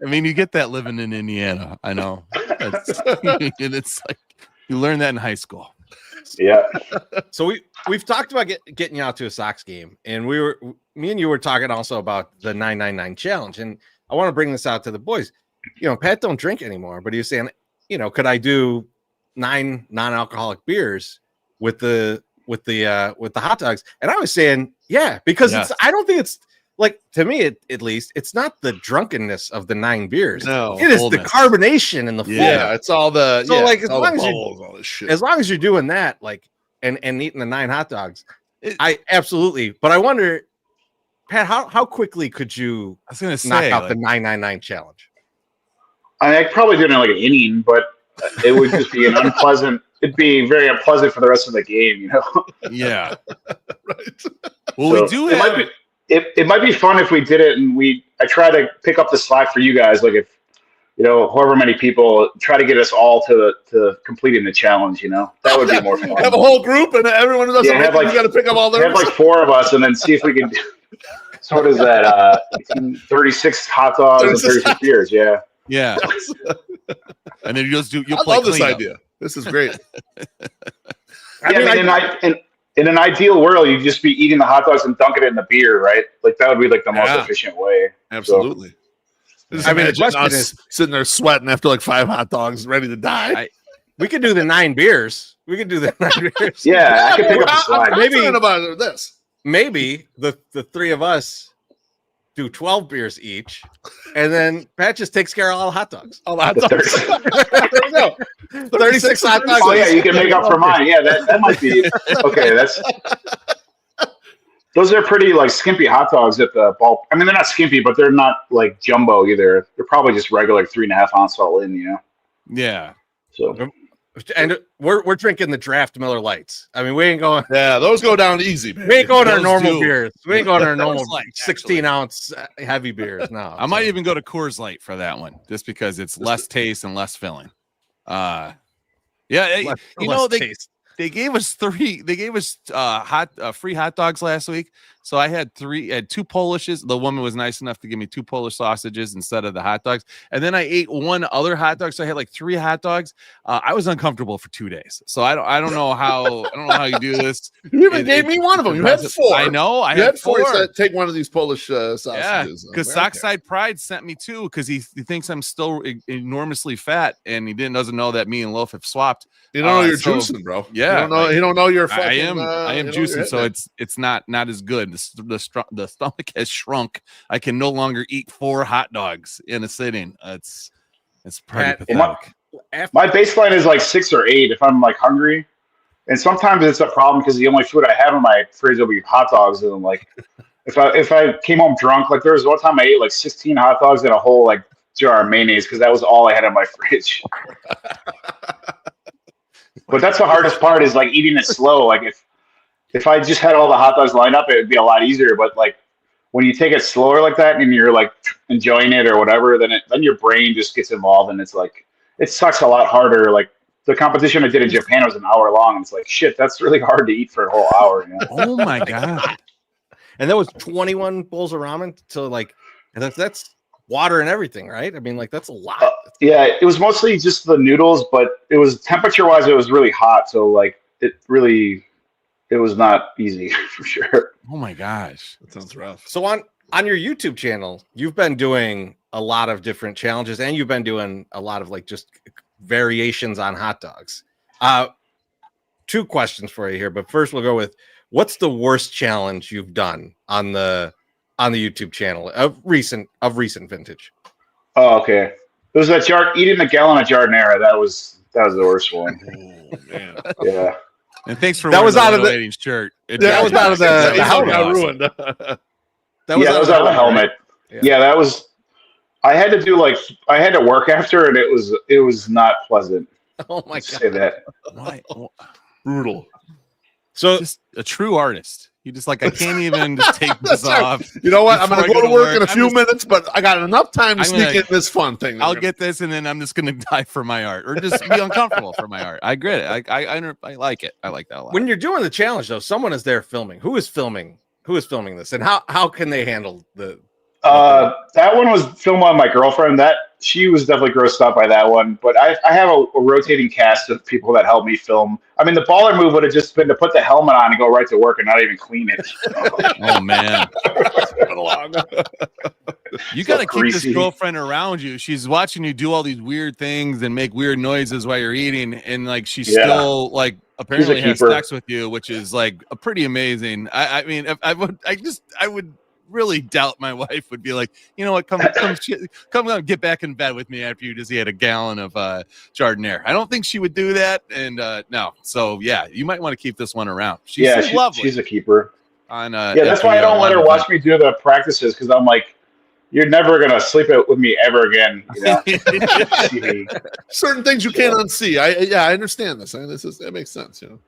I mean, you get that living in Indiana. I know. It's like you learn that in high school. Yeah. So we've talked about getting you out to a Sox game, and me and you were talking also about the 999 challenge, and I want to bring this out to the boys. You know, Pat don't drink anymore, but he was saying, you know, could I do 9 non-alcoholic beers with the hot dogs? And I was saying, yeah, because I don't think it's like, to me, at least, it's not the drunkenness of the 9 beers. No, it is the carbonation and the flavor. Yeah, it's all the as long as you're doing that, like, and eating the 9 hot dogs, I absolutely. But I wonder, Pat, how quickly could you knock out the 999 challenge? I'd probably do it in like an inning, but it would just be an unpleasant. It'd be very unpleasant for the rest of the game, you know. Yeah. Right. Well, So we do. It might be fun if we did it, and I try to pick up the slack for you guys. Like, if you know, however many people, try to get us all to completing the challenge. You know, that would be more fun. Have a whole group, and everyone does something. Have like, you got to pick up all their. Have like 4 of us, and then see if we can. So what is that? 36 hot dogs and 36 beers. Yeah. Yeah. And then you'll I play love this cleanup. idea. This is great. In an ideal world, you'd just be eating the hot dogs and dunking it in the beer, right? Like that would be like the most efficient way. Absolutely. I mean, the question is sitting there sweating after like 5 hot dogs, ready to die. We could do the 9 beers. We could do the 9 beers. Yeah, I could pick up the slack. Maybe about this. Maybe the 3 of us do 12 beers each, and then Pat just takes care of all the hot dogs. All the hot dogs. There we go. 36 hot dogs. Oh yeah, you can make up for mine. Yeah, that might be okay. Those are pretty like skimpy hot dogs at the ball. I mean, they're not skimpy, but they're not like jumbo either. They're probably just regular 3.5 ounce all in, Yeah. So, and we're drinking the draft Miller Lights. I mean, we ain't going. Yeah, those go down easy, man. We ain't going our Those normal do. beers. We ain't going our normal Light, 16-ounce heavy beers. No, I might even go to Coors Light for that one, just because it's less taste and less filling. Yeah, they gave us free hot dogs last week. So I had two Polishes. The woman was nice enough to give me 2 Polish sausages instead of the hot dogs. And then I ate 1 other hot dog. So I had like 3 hot dogs. I was uncomfortable for 2 days. So I don't know how you do this. You even gave me one of them. You had 4. I know. I had had 4. 4. Said, take one of these Polish sausages. Yeah, because Sockside Pride sent me 2 because he thinks I'm still enormously fat, and he doesn't know that me and Loaf have swapped. You don't know you're juicing, bro. Yeah, you don't know you're fucking. I am juicing, so it's not as good. The stomach has shrunk. I can no longer eat 4 hot dogs in a sitting. It's pretty pathetic. My baseline is like 6 or 8 if I'm like hungry, and sometimes it's a problem because the only food I have in my fridge will be hot dogs, and like if I came home drunk, like there was one time I ate like 16 hot dogs and a whole like jar of mayonnaise because that was all I had in my fridge. But that's the hardest part is like eating it slow. Like if I just had all the hot dogs lined up, it would be a lot easier. But like when you take it slower like that and you're like enjoying it or whatever, then your brain just gets involved and it's like it sucks a lot harder. Like the competition I did in Japan was an hour long. And it's like shit, that's really hard to eat for a whole hour. Oh my god! And that was 21 bowls of ramen. So like that's water and everything, right? I mean, like that's a lot. Yeah, it was mostly just the noodles, but it was temperature-wise, it was really hot. So like it was not easy for sure. Oh my gosh, that sounds rough. So on your YouTube channel, you've been doing a lot of different challenges, and you've been doing a lot of like just variations on hot dogs. 2 questions for you here, but first we'll go with what's the worst challenge you've done on the YouTube channel of recent vintage? Oh, okay. It was that eating a gallon of Jardinera. That was the worst one. Oh man. Yeah. And thanks for that was out of the shirt. That was out of the helmet. Got ruined. That was out of the helmet. Right? Yeah, that was. I had to work after, and it was not pleasant. Oh my god! Say that. Why? Brutal. So just a true artist. You just like I can't even just take this off. You know what? I'm going to go to work in a few minutes, but I got enough time to sneak in this fun thing. I'll get this, and then I'm just going to die for my art, or just be uncomfortable for my art. I get it. I like it. I like that a lot. When you're doing the challenge, though, someone is there filming. Who is filming this, and how can they handle the? That one was filmed by my girlfriend. She was definitely grossed out by that one. But I have a rotating cast of people that help me film. I mean, the baller move would have just been to put the helmet on and go right to work and not even clean it. Oh man, you got to keep this girlfriend around you. She's watching you do all these weird things and make weird noises while you're eating, and like she's still like apparently has sex with you, which is like a pretty amazing. I mean, I would really doubt my wife would be like, you know what, come get back in bed with me after you just had a gallon of Jardinera. I don't think she would do that, and no. So yeah, you might want to keep this one around. She's lovely. She's a keeper. That's why I don't let her watch me do the practices, because I'm like, you're never gonna sleep with me ever again. You know? Certain things you can't unsee. I understand this. That makes sense. You know.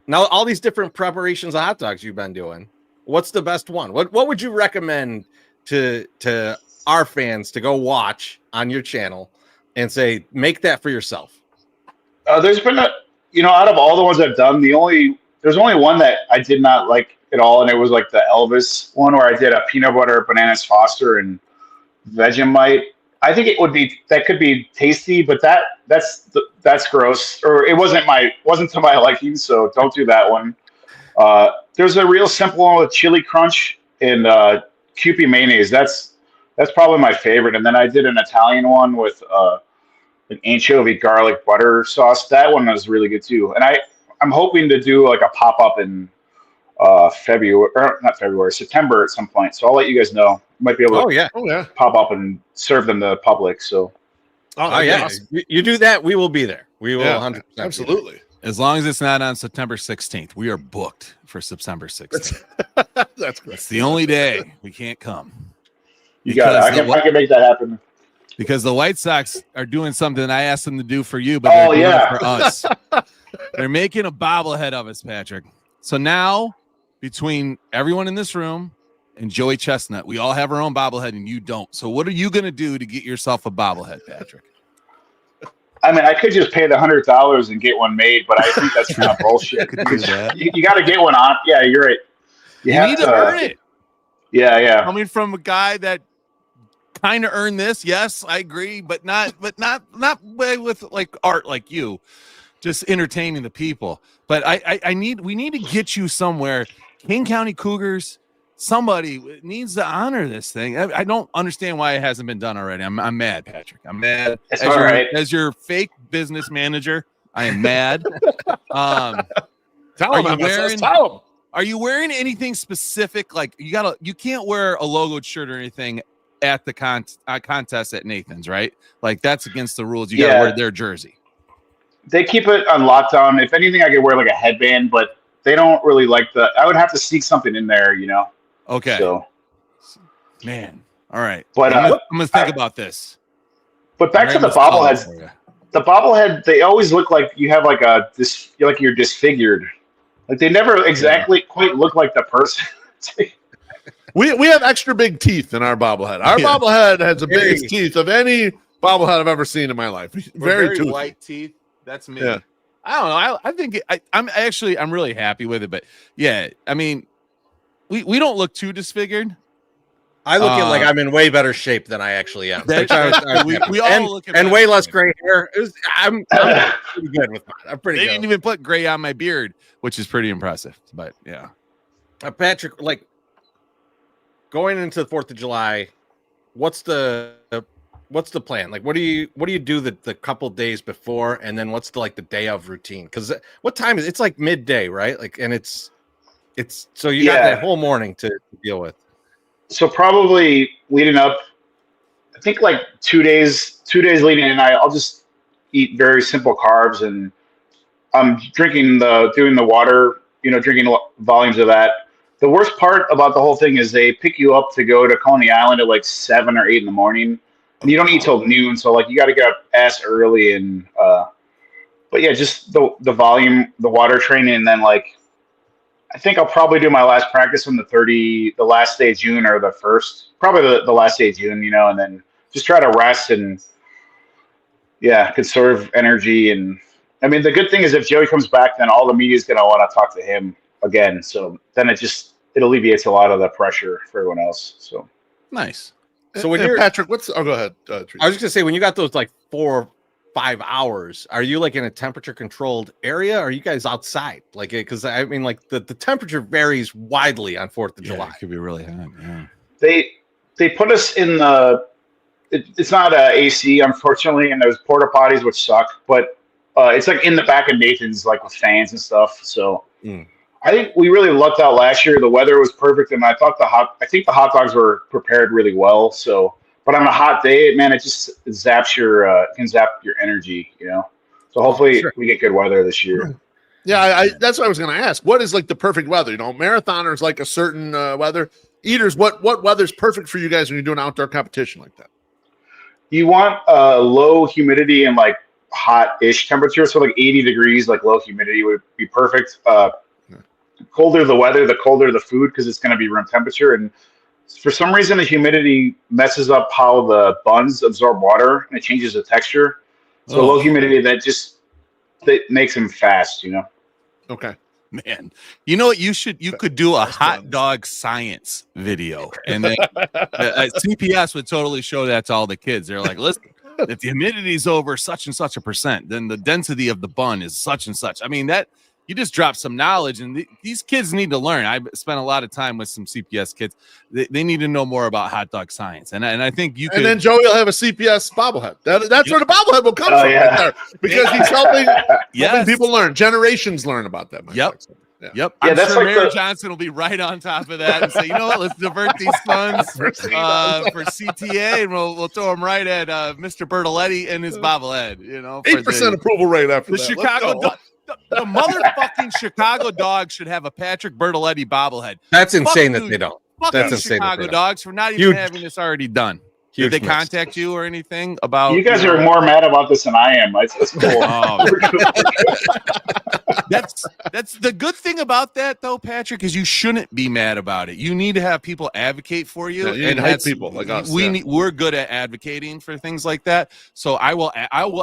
Now all these different preparations of hot dogs you've been doing. What's the best one? What would you recommend to our fans to go watch on your channel and say, make that for yourself? There's been out of all the ones I've done, there's only one that I did not like at all, and it was like the Elvis one where I did a peanut butter, bananas Foster, and Vegemite. I think that could be tasty, but that's gross, or it wasn't to my liking, so don't do that one. There's a real simple one with chili crunch and Kewpie mayonnaise. That's probably my favorite. And then I did an Italian one with an anchovy garlic butter sauce. That one was really good too. And I'm hoping to do like a pop-up in September at some point. So I'll let you guys know. Might be able to pop up and serve them to the public. So yeah. You do that, we will be there. We will 100%. Absolutely. As long as it's not on September 16th, we are booked for September 16th. That's great. It's the only day we can't come. You got it. I can make that happen. Because the White Sox are doing something I asked them to do for you, but they're doing it for us. They're making a bobblehead of us, Patrick. So now, between everyone in this room and Joey Chestnut, we all have our own bobblehead, and you don't. So what are you going to do to get yourself a bobblehead, Patrick? I mean, I could just pay the $100 and get one made, but I think that's kind of bullshit. You got to get one on. Yeah, you're right. You need to earn it. Yeah. Coming from a guy that kind of earned this, yes, I agree, but not way with like art like you, just entertaining the people. But we need to get you somewhere. King County Cougars. Somebody needs to honor this thing. I don't understand why it hasn't been done already. I'm mad, Patrick. I'm mad. It's all right. As your fake business manager, I am mad. Tell him. Are you wearing anything specific? Like you can't wear a logoed shirt or anything at the contest at Nathan's, right? Like that's against the rules. You got to wear their jersey. They keep it on lockdown. If anything, I could wear like a headband, but they don't really like I would have to sneak something in there, you know? Okay. So, man. All right. But I'm gonna think about this. But back to the bobbleheads. The bobblehead, they always look like you have like you're disfigured. Like they never exactly quite look like the person. We have extra big teeth in our bobblehead. Our bobblehead has the biggest teeth of any bobblehead I've ever seen in my life. Very white teeth. That's me. Yeah. I don't know. I think I'm really happy with it, but yeah, I mean, we don't look too disfigured. I look at like I'm in way better shape than I actually am. We all look at and way less gray hair. I'm pretty good with mine. I'm pretty. They good. didn't even put gray on my beard, which is pretty impressive. But yeah, Patrick, like going into the 4th of July, what's the plan? Like, what do you do the couple days before, and then what's the day of routine? Because what time is it? It's like midday, right? Like, and it's so you got that whole morning to deal with. So probably leading up, I think like 2 days leading in, I'll just eat very simple carbs, and I'm doing the water, drinking volumes of that. The worst part about the whole thing is they pick you up to go to Coney Island at like 7 or 8 in the morning. And you don't eat till noon, so like you got to get up ass early, and but yeah, just the volume, the water training, and then like I think I'll probably do my last practice on the last day of June or the first, probably the last day of June, and then just try to rest and conserve energy. And I mean, the good thing is if Joey comes back, then all the media is gonna want to talk to him again. So then it alleviates a lot of the pressure for everyone else. So nice. So when you're Patrick, go ahead. I was just gonna say, when you got those like 4 or 5 hours, are you like in a temperature controlled area? Or are you guys outside? Like, because I mean, like the temperature varies widely on 4th of July. It could be really hot. Yeah. They put us in it's not AC, unfortunately, and there's porta potties which suck, but it's like in the back of Nathan's, like with fans and stuff. So. I think we really lucked out last year. The weather was perfect, and I think the hot dogs were prepared really well. So, but on a hot day, man, it just can zap your energy, So hopefully we get good weather this year. Yeah, that's what I was going to ask. What is like the perfect weather? Marathoners like a certain weather. Eaters, what weather's perfect for you guys when you're doing outdoor competition like that? You want low humidity and like hot-ish temperature, so like 80 degrees, like low humidity would be perfect. Colder the weather, the colder the food, because it's going to be room temperature. And for some reason, the humidity messes up how the buns absorb water, and it changes the texture. So low humidity, that makes them fast, Okay. Man, you know what? You could do a hot dog science video, and then CPS would totally show that to all the kids. They're like, listen, if the humidity is over such and such a percent, then the density of the bun is such and such. I mean, that you just dropped some knowledge, and these kids need to learn. I spent a lot of time with some CPS kids. They need to know more about hot dog science, and I think you. And then Joey will have a CPS bobblehead. That's where the bobblehead will come from, right there, because he's helping people learn. Generations learn about that. Yep. I'm sure Mayor Johnson will be right on top of that and say, you know what? Let's divert these funds for CTA, and we'll throw them right at Mr. Bertoletti and his bobblehead. 8% approval rate after the that. Chicago. The motherfucking Chicago dogs should have a Patrick Bertoletti bobblehead. That's insane Fuck that you. they don't. Fuck That's you, insane. Chicago dogs, for not even Huge- having this already done. Huge Did they miss. contact you or anything about? You guys are more mad about this than I am. It's cool. Oh. That's the good thing about that, though, Patrick, is you shouldn't be mad about it. You need to have people advocate for you. Yeah, you need and hype people like us. We're good at advocating for things like that. So I will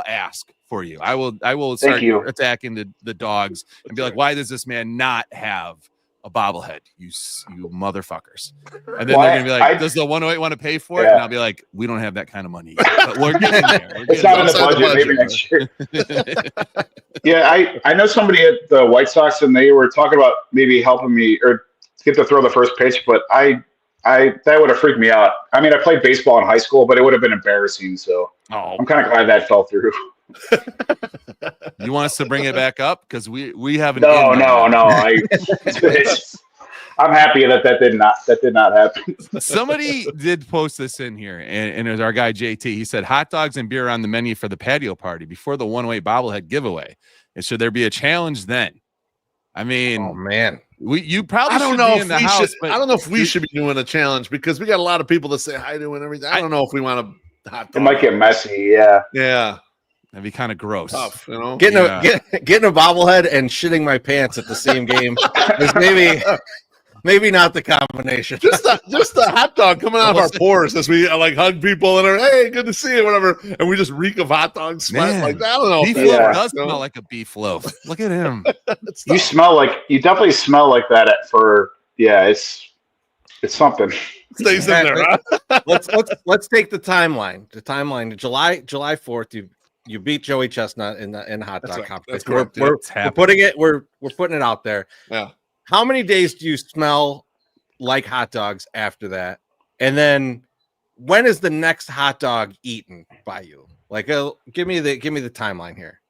ask for you. I will start attacking the dogs and be like, why does this man not have a bobblehead, you motherfuckers? And then they're gonna be like, does the 108 want to pay for it? And I'll be like, we don't have that kind of money yet, but we're getting there. It's not in the budget. Maybe next year. Yeah, I know somebody at the White Sox, and they were talking about maybe helping me or get to throw the first pitch, but I that would have freaked me out. I mean, I played baseball in high school, but it would have been embarrassing. So I'm kind of glad that fell through. You want us to bring it back up because we haven't. No. I'm happy that did not happen. Somebody did post this in here, and it was our guy JT. He said hot dogs and beer on the menu for the patio party before the 108 bobblehead giveaway. And should there be a challenge then? I mean, oh man, you probably I don't should know be if in the we house, should. but I don't know if we should be doing a challenge because we got a lot of people that say hi to and everything. I don't know if we want to hot dog. It might get messy. Yeah. That'd be kind of gross. Tough, you know? Getting a bobblehead and shitting my pants at the same game is maybe not the combination. Just a hot dog coming out of our pores as we like hug people and are, hey, good to see you, whatever, and we just reek of hot dog smell like that. I don't know. BeefLoaf does smell like a beef loaf. Look at him. You definitely smell like that it's something. Stays in there. Huh? Let's take the timeline. July 4th. You beat Joey Chestnut in hot dog competition. We're putting it out there. Yeah. How many days do you smell like hot dogs after that? And then when is the next hot dog eaten by you? Like, give me the timeline here.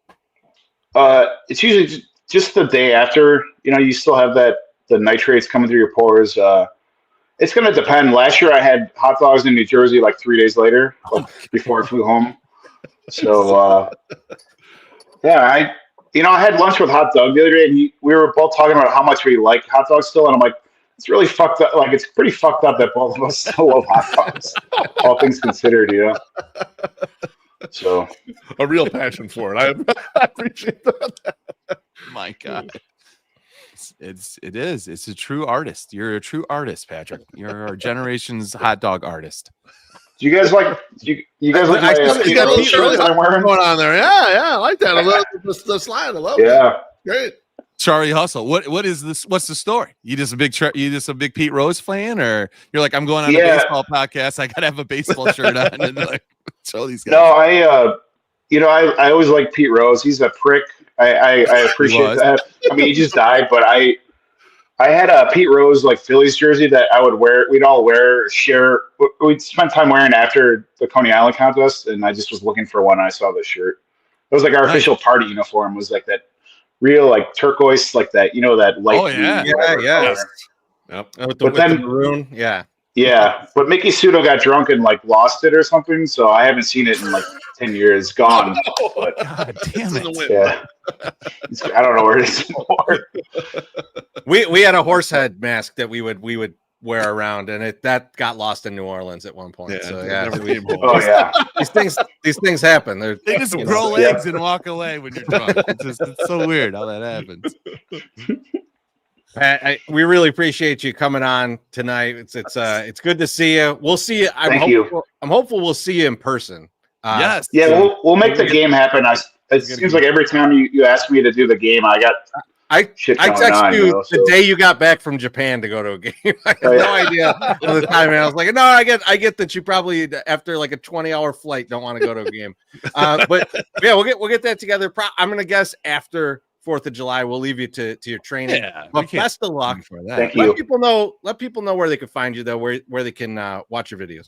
It's usually just the day after. You know, you still have the nitrates coming through your pores. It's going to depend. Last year I had hot dogs in New Jersey like 3 days later before I flew home. So, I had lunch with Hot Dog the other day, and we were both talking about how much we like hot dogs still, and I'm like, it's really fucked up. Like, it's pretty fucked up that both of us still love hot dogs, all things considered, you know? So. A real passion for it. I appreciate that. My God. It's a true artist. You're a true artist, Patrick. You're our generation's hot dog artist. Do you guys like? You guys like my shirt that I'm wearing? Going on there? Yeah, I like that. I love the slide. I love it. Great. Charlie Hustle. What is this? What's the story? You just a big Pete Rose fan, or you're like, I'm going on a baseball podcast. I gotta have a baseball shirt on and like show these guys. No, I always like Pete Rose. He's a prick. I appreciate that. I mean, he just died, but I had a Pete Rose like Phillies jersey that I would wear. We'd all share. We'd spend time wearing after the Coney Island contest, and I just was looking for one. And I saw this shirt. It was like our official party uniform. It was like that real like turquoise, like that. You know that light. Oh yeah. Yep. But then maroon. Yeah, but Mickey Sudo got drunk and like lost it or something. So I haven't seen it in like 10 years. It's gone. But, God damn it! Yeah, I don't know where it is anymore. We had a horse head mask that we would wear around, and that got lost in New Orleans at one point. Yeah, so yeah. Oh yeah, these things happen. They just grow legs and walk away when you're drunk. It's so weird how that happens. Pat, we really appreciate you coming on tonight. It's good to see you. We'll see you. I'm hopeful we'll see you in person. Yes. Yeah, we'll make the game happen. It seems like every time you ask me to do the game, I text you the day you got back from Japan to go to a game. I had no idea at the time, and I was like, no, I get that you probably after like a 20-hour flight don't want to go to a game. But yeah, we'll get that together. I'm gonna guess after 4th of July, we'll leave you to your training. Yeah, but best of luck for that. Thank you. Let people know where they can find you though, where they can watch your videos.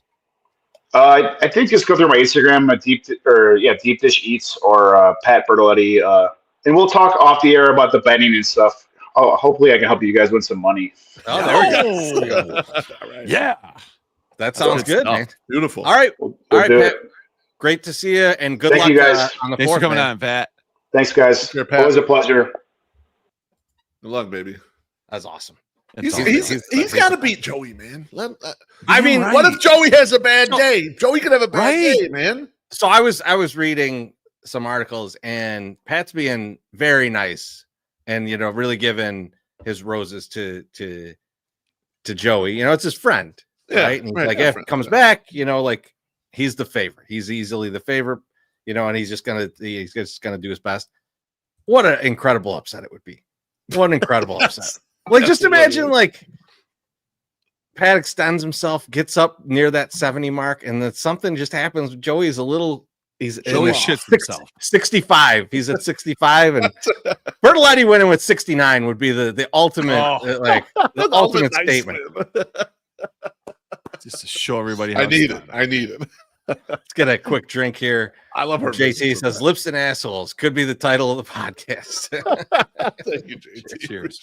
I think just go through my Instagram, Deep Dish Eats or Pat Bertoletti, and we'll talk off the air about the betting and stuff. Oh, hopefully I can help you guys win some money. Oh, there we go. Yeah, that sounds good, man. Beautiful. All right, We'll Pat. it. Great to see you, and good Thank luck you guys. on the Thanks 4th, for coming man. on, Pat. Thanks, guys. Take care, Pat. Always a pleasure. Good luck, baby. That's awesome. He's got to beat Joey, man. I mean, what if Joey has a bad day? Joey could have a bad day, man. So I was reading some articles, and Pat's being very nice, and really giving his roses to Joey. It's his friend, right? And he's like, if he comes back, like he's the favorite. He's easily the favorite, and he's just gonna do his best. What an incredible upset it would be! What an incredible upset! Like, just imagine, like, Pat extends himself, gets up near that 70 mark, and then something just happens. Joey shits himself. 65. He's at 65, and Bertoletti winning with 69 would be the ultimate, the ultimate statement. Just to show everybody how I need it. Let's get a quick drink here. I love her. JT says, "Lips and assholes" could be the title of the podcast. Thank you, JT. Cheers.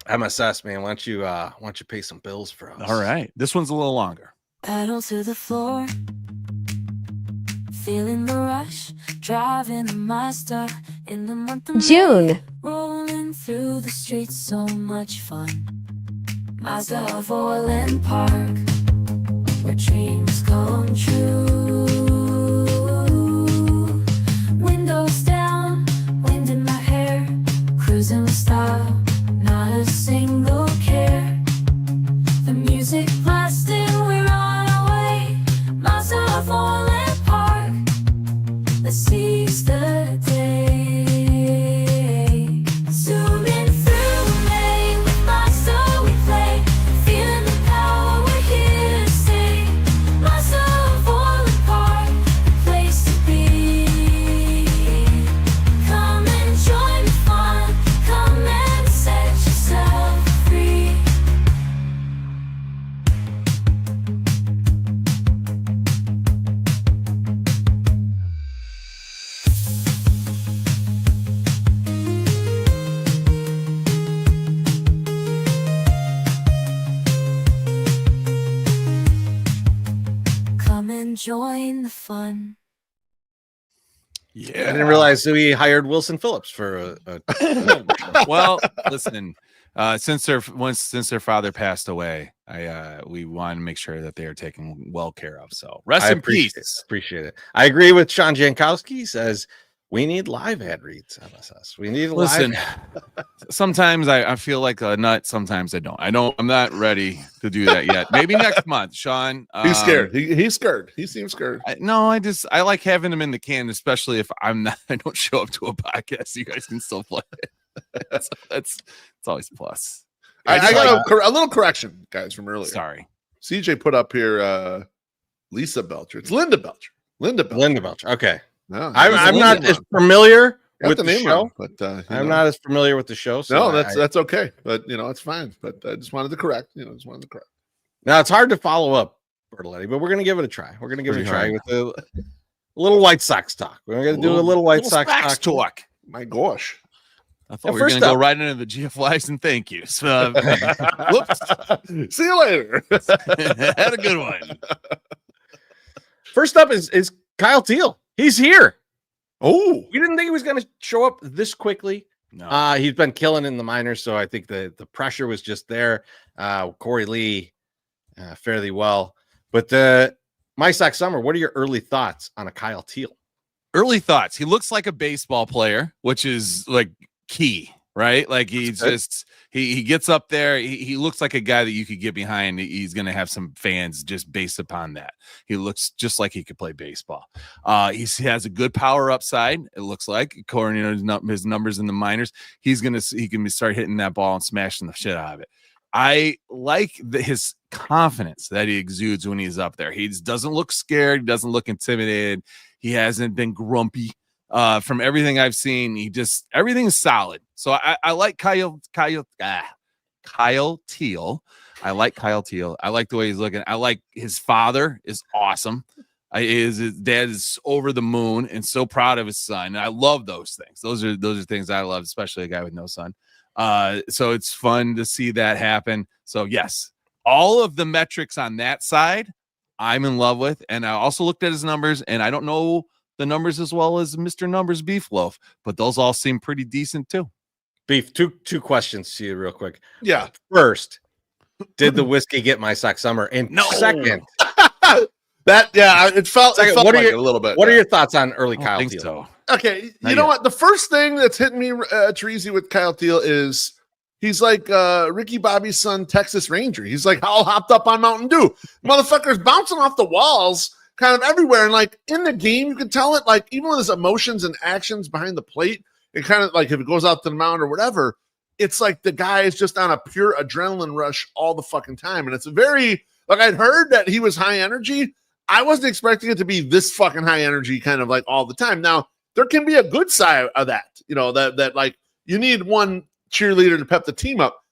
MSS, man, why don't you pay some bills for us? All right, this one's a little longer. Pedal to the floor, feeling the rush, driving a Mazda in the month of June. May, rolling through the streets, so much fun. Mazda of Orland Park, where dreams come true. Windows down, wind in my hair, cruising with style. Not a single care. The music blasting, we're on our way. Mazda of Orland Park, let's seize the day. Zooming through May with Mazda we play. Feeling the power, we're here to stay. Mazda of Orland Park, the place to be. Come and join the fun. Come and set yourself free. Come and join the fun. I didn't realize we hired Wilson Phillips for a Well, listen, since their father passed away, we want to make sure that they are taken well care of. So rest in peace. Appreciate it. I agree with Sean Jankowski. He says we need live ad reads. MSS. We need Listen, live. sometimes I feel like a nut. Sometimes I don't. I'm not ready to do that yet. Maybe next month, Sean. He's scared. He's scared. He seems scared. I like having him in the can, especially if I don't show up to a podcast. You guys can still play it. It's always a plus. I got a little correction, guys, from earlier. Sorry. CJ put up here Lisa Belcher. It's Linda Belcher. Linda Belcher. Okay. No, I'm not as familiar with the name show. but I'm not as familiar with the show. No, So that's okay. But it's fine. But I just wanted to correct. Now it's hard to follow up, Bertoletti, but we're gonna give it a try. We're gonna give it a try with a little White Sox talk. We're gonna do a little White Sox talk. My gosh. I thought we were going to go right into the GFYs and thank yous. Whoops. See you later. Had a good one. First up is Kyle Teal. He's here. Oh, we didn't think he was going to show up this quickly. No. He's been killing in the minors, so I think the pressure was just there. Corey Lee fairly well. But MySoxSummer, what are your early thoughts on a Kyle Teal? Early thoughts. He looks like a baseball player, which is like key, right? Like he's just he gets up there. He looks like a guy that you could get behind. He's going to have some fans just based upon that. He looks just like he could play baseball. He has a good power upside. It looks like according to his numbers in the minors, he can start hitting that ball and smashing the shit out of it. I like his confidence that he exudes when he's up there. He doesn't look scared. He doesn't look intimidated. He hasn't been grumpy. From everything I've seen, everything is solid. So I like Kyle Teal. I like Kyle Teal. I like the way he's looking. I like his father is awesome. His dad is over the moon and so proud of his son. And I love those things. Those are things I love, especially a guy with no son. So it's fun to see that happen. So yes, all of the metrics on that side, I'm in love with. And I also looked at his numbers, and I don't know the numbers as well as Mr. Numbers BeefLoaf, but those all seem pretty decent too. Beef, two questions to you real quick. Yeah. First, did the whiskey get MySoxSummer? And No. second, it felt what like are your, it a little bit. What are your thoughts on early I Kyle think Thiel? so. Okay, Not you know yet. what? The first thing that's hitting me, Chorizy, with Kyle Thiel is he's like Ricky Bobby's son, Texas Ranger. He's like all hopped up on Mountain Dew. Motherfucker's bouncing off the walls kind of everywhere. And like in the game, you can tell it, like even with his emotions and actions behind the plate, it kind of like if it goes out to the mound or whatever, it's like the guy is just on a pure adrenaline rush all the fucking time. And it's very, like I'd heard that he was high energy. I wasn't expecting it to be this fucking high energy kind of like all the time. Now, there can be a good side of that, that like you need one cheerleader to pep the team up.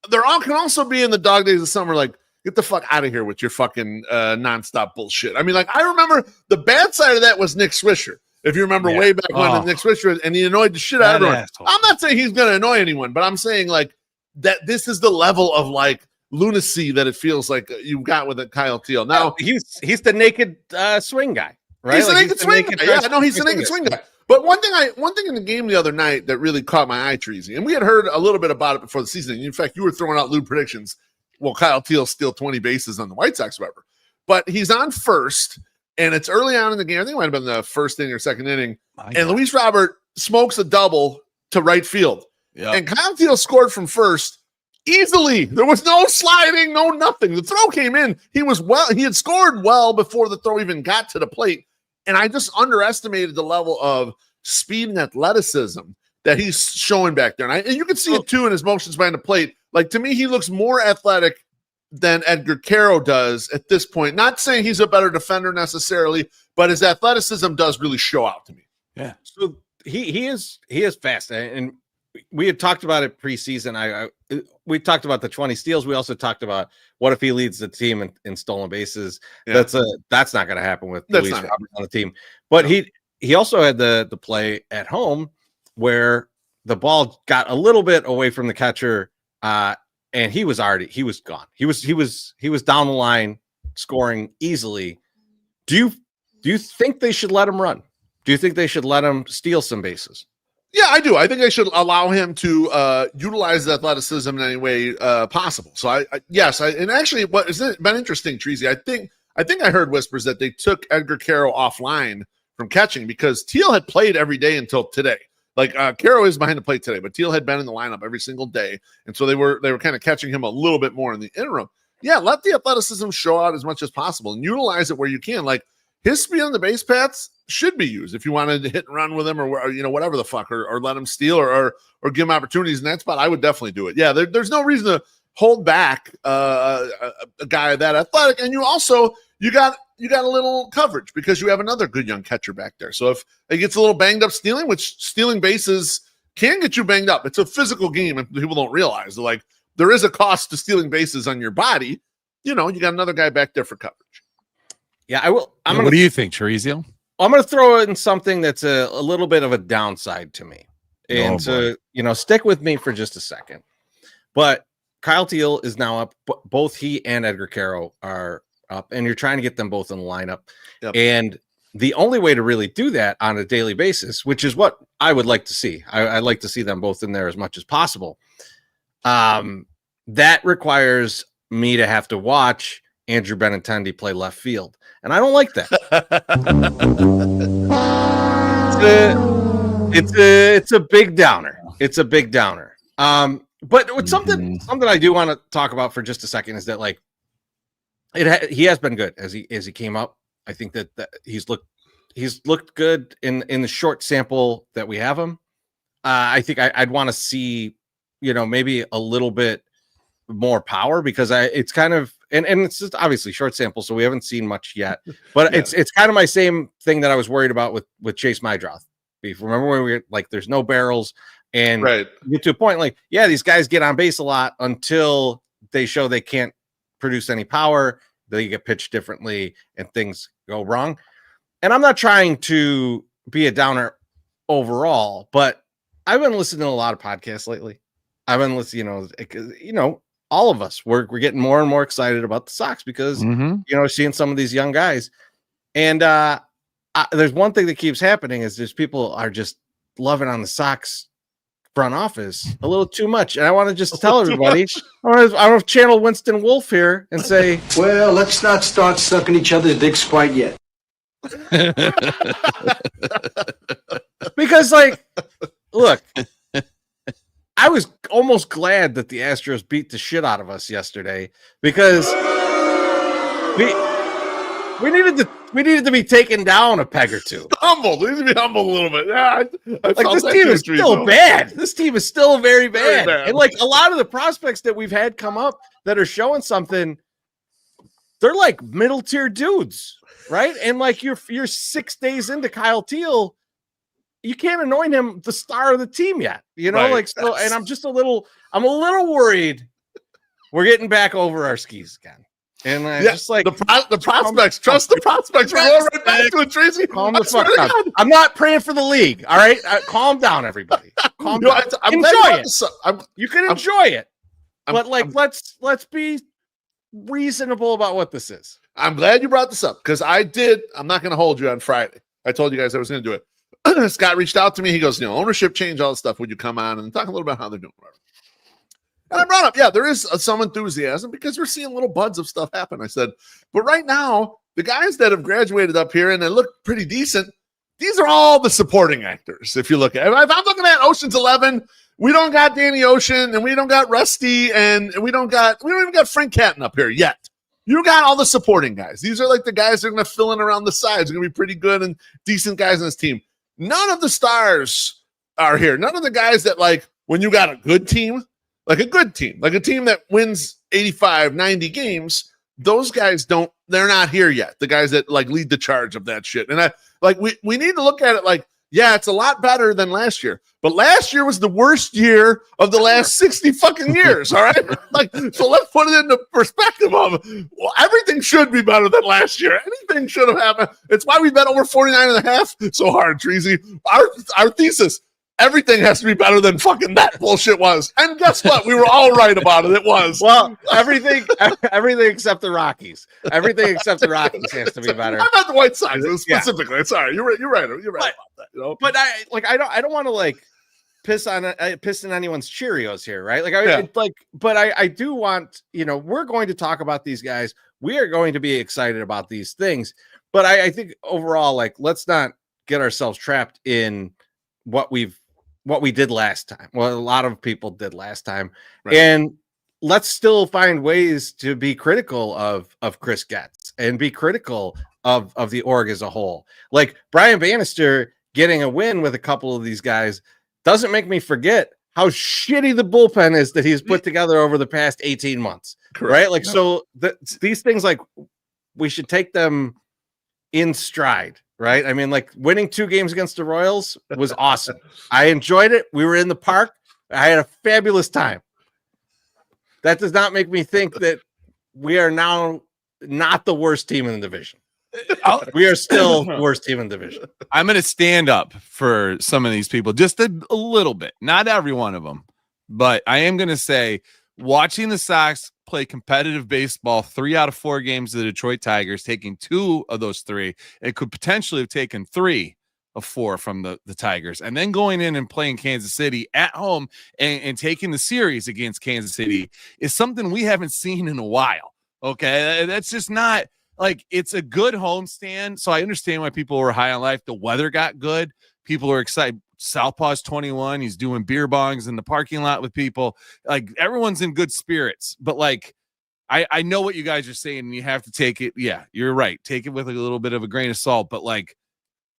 There all can also be in the dog days of summer, like, get the fuck out of here with your fucking nonstop bullshit. I mean, like, I remember the bad side of that was Nick Swisher. If you remember way back when Nick Swisher, and he annoyed the shit out of everyone. Asshole. I'm not saying he's going to annoy anyone, but I'm saying like that this is the level of like lunacy that it feels like you got with a Kyle Thiel. Now he's the naked swing guy, right? he's the Like, naked swing guy. Yeah, no, he's the naked swing guy. But one thing in the game the other night that really caught my eye, Chorizy, and we had heard a little bit about it before the season. In fact, you were throwing out lewd predictions. Well, Kyle Thiel steal 20 bases on the White Sox, whatever. But he's on first, and it's early on in the game. I think it might have been the first inning or second inning. And Luis Robert smokes a double to right field. Yep. And Kyle Thiel scored from first easily. There was no sliding, no nothing. The throw came in. He had scored well before the throw even got to the plate. And I just underestimated the level of speed and athleticism that he's showing back there. And you can see it too in his motions behind the plate. Like, to me, he looks more athletic than Edgar Caro does at this point. Not saying he's a better defender necessarily, but his athleticism does really show out to me. Yeah. So he is fast, and we had talked about it preseason. We talked about the 20 steals. We also talked about what if he leads the team in stolen bases. Yeah. That's not going to happen with That's Luis not Robert on the team. But he also had the play at home where the ball got a little bit away from the catcher, and he was gone. He was down the line scoring easily. Do you think they should let him run? Do you think they should let him steal some bases? Yeah, I do. I think they should allow him to utilize the athleticism in any way possible. So yes. And actually, what has been interesting, Chorizy, I think I heard whispers that they took Edgar Caro offline from catching because Thiel had played every day until today. Like Caro is behind the plate today, but Thiel had been in the lineup every single day, and so they were kind of catching him a little bit more in the interim. Yeah, let the athleticism show out as much as possible and utilize it where you can. Like his speed on the base paths should be used if you wanted to hit and run with him or whatever the fuck, or let him steal or give him opportunities in that spot. I would definitely do it. Yeah, there's no reason to hold back a guy that athletic, and you got a little coverage because you have another good young catcher back there. So if he gets a little banged up stealing, which stealing bases can get you banged up, it's a physical game and people don't realize. Like there is a cost to stealing bases on your body. You got another guy back there for coverage. Yeah, I will. What do you think, Chorizo? I'm going to throw in something that's a little bit of a downside to me. And stick with me for just a second. But Kyle Thiel is now up. Both he and Edgar Caro are up, and you're trying to get them both in the lineup. Yep. And the only way to really do that on a daily basis, which is what I would like to see, I'd like to see them both in there as much as possible. That requires me to have to watch Andrew Benintendi play left field. And I don't like that. It's a big downer. It's a big downer. But with something I do want to talk about for just a second is that like he has been good as he came up. I think that he's looked good in the short sample that we have him. I think I'd want to see maybe a little bit more power because it's kind of and it's just obviously short sample, so we haven't seen much yet. But yeah. It's kind of my same thing that I was worried about with Chase Mydroth. Remember when we were like, there's no barrels, and right. You get to a point like, yeah, these guys get on base a lot until they show they can't produce any power. They get pitched differently, and things go wrong. And I'm not trying to be a downer overall, but I've been listening to a lot of podcasts lately. I've been listening, all of us, we're getting more and more excited about the Sox because, seeing some of these young guys. And I there's one thing that keeps happening is there's people are just loving on the Sox front office a little too much. And I want to just tell everybody, I want to channel Winston Wolfe here and say, well, let's not start sucking each other's dicks quite yet. Because, like, look, I was almost glad that the Astros beat the shit out of us yesterday because we needed to be taken down a peg or two. Humbled. We need to be humbled a little bit. Yeah, I like this team is still bad. This team is still very bad. And like a lot of the prospects that we've had come up that are showing something, they're like middle tier dudes, right? And like you're 6 days into Kyle Teal, you can't anoint him the star of the team yet, you know. Right. Like so, and I'm a little worried we're getting back over our skis again. And just like the prospects, trust the prospects. We're going right back to it, Tracy. Calm the fuck down. I'm not praying for the league. All right, calm down, everybody. Calm down. Enjoy it. You can enjoy it, but like let's be reasonable about what this is. I'm glad you brought this up because I'm not going to hold you on Friday. I told you guys I was going to do it. Scott reached out to me. He goes, ownership change, all this stuff. Would you come on and talk a little about how they're doing? And I brought up, there is some enthusiasm because we're seeing little buds of stuff happen. I said, but right now, the guys that have graduated up here and they look pretty decent, these are all the supporting actors. If you look at it, if I'm looking at Ocean's 11, we don't got Danny Ocean and we don't got Rusty and we don't even got Frank Catton up here yet. You got all the supporting guys. These are like the guys that are going to fill in around the sides. They're going to be pretty good and decent guys on this team. None of the stars are here. None of the guys that, like, when you got a good team, like a team that wins 85, 90 games, those guys they're not here yet. The guys that like lead the charge of that shit. And we need to look at it like, it's a lot better than last year. But last year was the worst year of the last 60 fucking years. All right. Like, so let's put it into perspective of, everything should be better than last year. Anything should have happened. It's why we bet over 49.5 so hard, Treasy. Our thesis, everything has to be better than fucking that bullshit was. And guess what? We were all right about it. It was. Well, everything except the Rockies. Everything except the Rockies has to be better. I'm not the White Sox specifically. It's all right. You're right about that. You know? But I don't want to like piss on anyone's Cheerios here, right? But I do want, we're going to talk about these guys. We are going to be excited about these things. But I think overall, like, let's not get ourselves trapped in what we did last time. Well, a lot of people did last time. Right. And let's still find ways to be critical of Chris Getz and be critical of the org as a whole. Like Brian Bannister getting a win with a couple of these guys doesn't make me forget how shitty the bullpen is that he's put together over the past 18 months. Correct. Right? Like, so these things, like, we should take them in stride. Right. I mean, like, winning 2 games against the Royals was awesome. I enjoyed it. We were in the park. I had a fabulous time. That does not make me think that we are now not the worst team in the division. We are still the worst team in the division. I'm going to stand up for some of these people, just a little bit. Not every one of them, but I am going to say, watching the Sox play competitive baseball 3 out of 4 games of the Detroit Tigers, taking 2 of those 3, it could potentially have taken 3 of 4 from the Tigers, and then going in and playing Kansas City at home and taking the series against Kansas City is something we haven't seen in a while. Okay, that's just not like, it's a good homestand. So I understand why people were high on life. The weather got good. People are excited. Southpaw's 21. He's doing beer bongs in the parking lot with people. Like, everyone's in good spirits. But like, I know what you guys are saying, and you have to take it. Yeah, you're right. Take it with a little bit of a grain of salt. But like,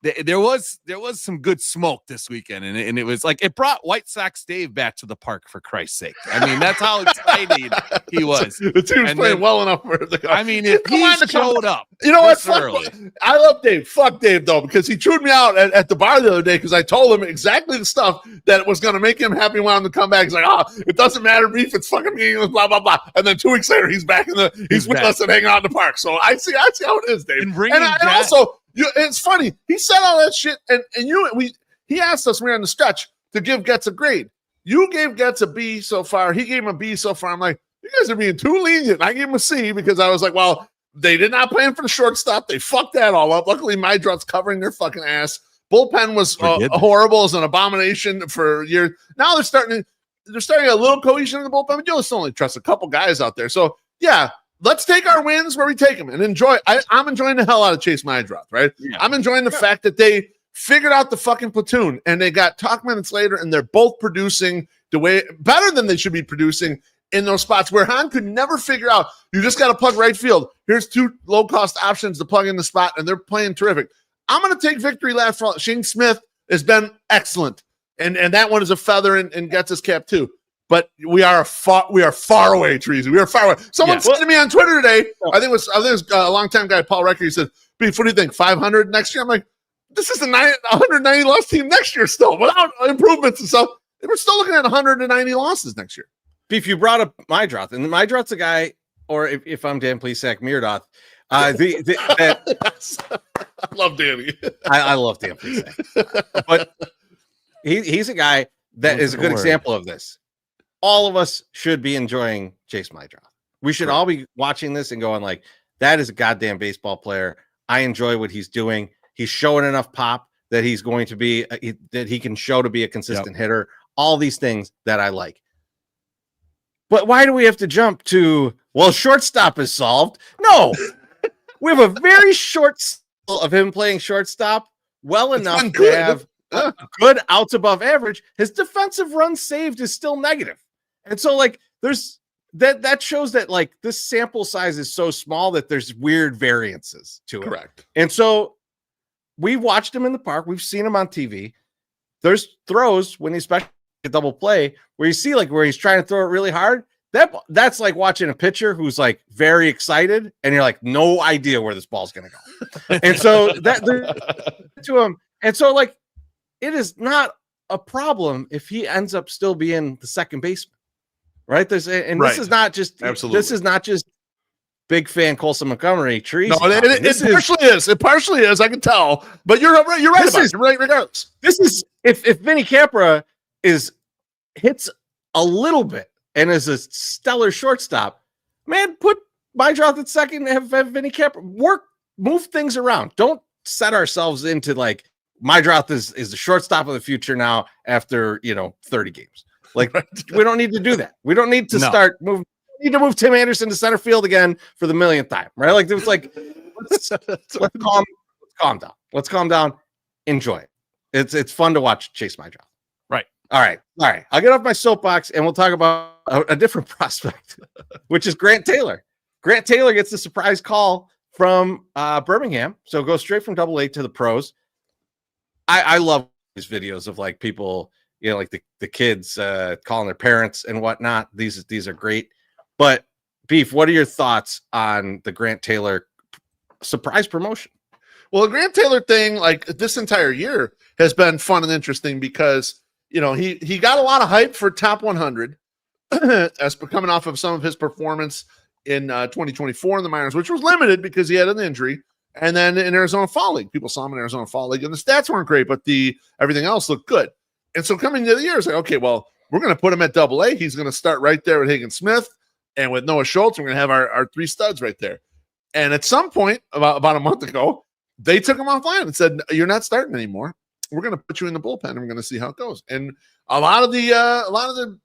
there was some good smoke this weekend, and it was like, it brought White Sox Dave back to the park, for Christ's sake. I mean, that's how excited he was. The team's playing well enough for it to go. I mean, if he showed up, you know what? I love Dave. Fuck Dave though, because he chewed me out at the bar the other day because I told him exactly the stuff that was going to make him happy when I'm to come back. He's like, it doesn't matter, Beef. It's fucking meaningless. Blah blah blah. And then 2 weeks later, he's back he's with us and hanging out in the park. So I see how it is, Dave. And also. It's funny. He said all that shit, and he asked us when we were on the stretch to give Getz a grade. You gave Getz a B so far. He gave him a B so far. I'm like, you guys are being too lenient. I gave him a C because I was like, well, They did not plan for the shortstop. They fucked that all up. Luckily, Mydrot's covering their fucking ass. Bullpen was horrible as an abomination for years. Now they're starting a little cohesion in the bullpen, but you'll still only trust a couple guys out there. So yeah, let's take our wins where we take them and enjoy. I'm enjoying the hell out of Chase Mydroth, right? Yeah. I'm enjoying the fact that they figured out the fucking platoon and they got Tauchman and Slater, and they're both producing the way better than they should be producing in those spots where Hahn could never figure out. You just got to plug right field. Here's two low-cost options to plug in the spot, and they're playing terrific. I'm going to take victory lap for Shane Smith has been excellent, and that one is a feather and gets his cap too. But we are far away, Chorizy. We are far away. Someone said to me on Twitter today, I think it was a longtime guy, Paul Recker. He said, "Beef, what do you think? 500 next year?" I'm like, this is a 190 loss team next year still, without improvements and stuff. We're still looking at 190 losses next year. Beef, you brought up Mydroth, and Mydroth's a guy, or if I'm Dan, please sack Meardoth. I love Danny. I love Dan, please sack. But he's a guy that is a good example of this. All of us should be enjoying Chase Mydroth. We should all be watching this and going like, that is a goddamn baseball player. I enjoy what he's doing. He's showing enough pop that he's going to be that he can show to be a consistent hitter. All these things that I like. But why do we have to jump to, well, shortstop is solved? No, we have a very short cycle of him playing shortstop well enough to have a good outs above average. His defensive runs saved is still negative. And so like there's that shows that like this sample size is so small that there's weird variances to it. Correct. And so we watched him in the park. We've seen him on TV. There's throws when he's especially a double play where you see like where he's trying to throw it really hard. That's like watching a pitcher who's like very excited and you're like, no idea where this ball's going to go. And so that to him. And so like, it is not a problem if he ends up still being the second baseman, right? This is not just, this is not just big fan Colson Montgomery trees. No, it partially is. I can tell, but you're right. You're right. Regardless, this is if Vinny Capra hits a little bit and is a stellar shortstop, man, put Mydroth at second and have Vinny Capra move things around. Don't set ourselves into like Mydroth is the shortstop of the future now after 30 games. Like we don't need to do that. We don't need to start moving. We need to move Tim Anderson to center field again for the millionth time, right? Like it was like let's calm down. Let's calm down. Enjoy it. It's fun to watch Chase Mydroth. Right. All right. I'll get off my soapbox and we'll talk about a different prospect, which is Grant Taylor. Grant Taylor gets the surprise call from Birmingham. So go straight from AA to the pros. I love these videos of like people, like the kids calling their parents and whatnot. These are great. But Beef, what are your thoughts on the Grant Taylor surprise promotion? Well, the Grant Taylor thing, like this entire year has been fun and interesting because, he got a lot of hype for top 100 as coming off of some of his performance in 2024 in the minors, which was limited because he had an injury. And then in Arizona Fall League, people saw him in Arizona Fall League and the stats weren't great, but everything else looked good. And so coming into the year, it's like, okay, well, we're going to put him at AA. He's going to start right there with Hagen Smith and with Noah Schultz. We're going to have our three studs right there. And at some point about a month ago, they took him offline and said, you're not starting anymore. We're going to put you in the bullpen and we're going to see how it goes. And a lot of the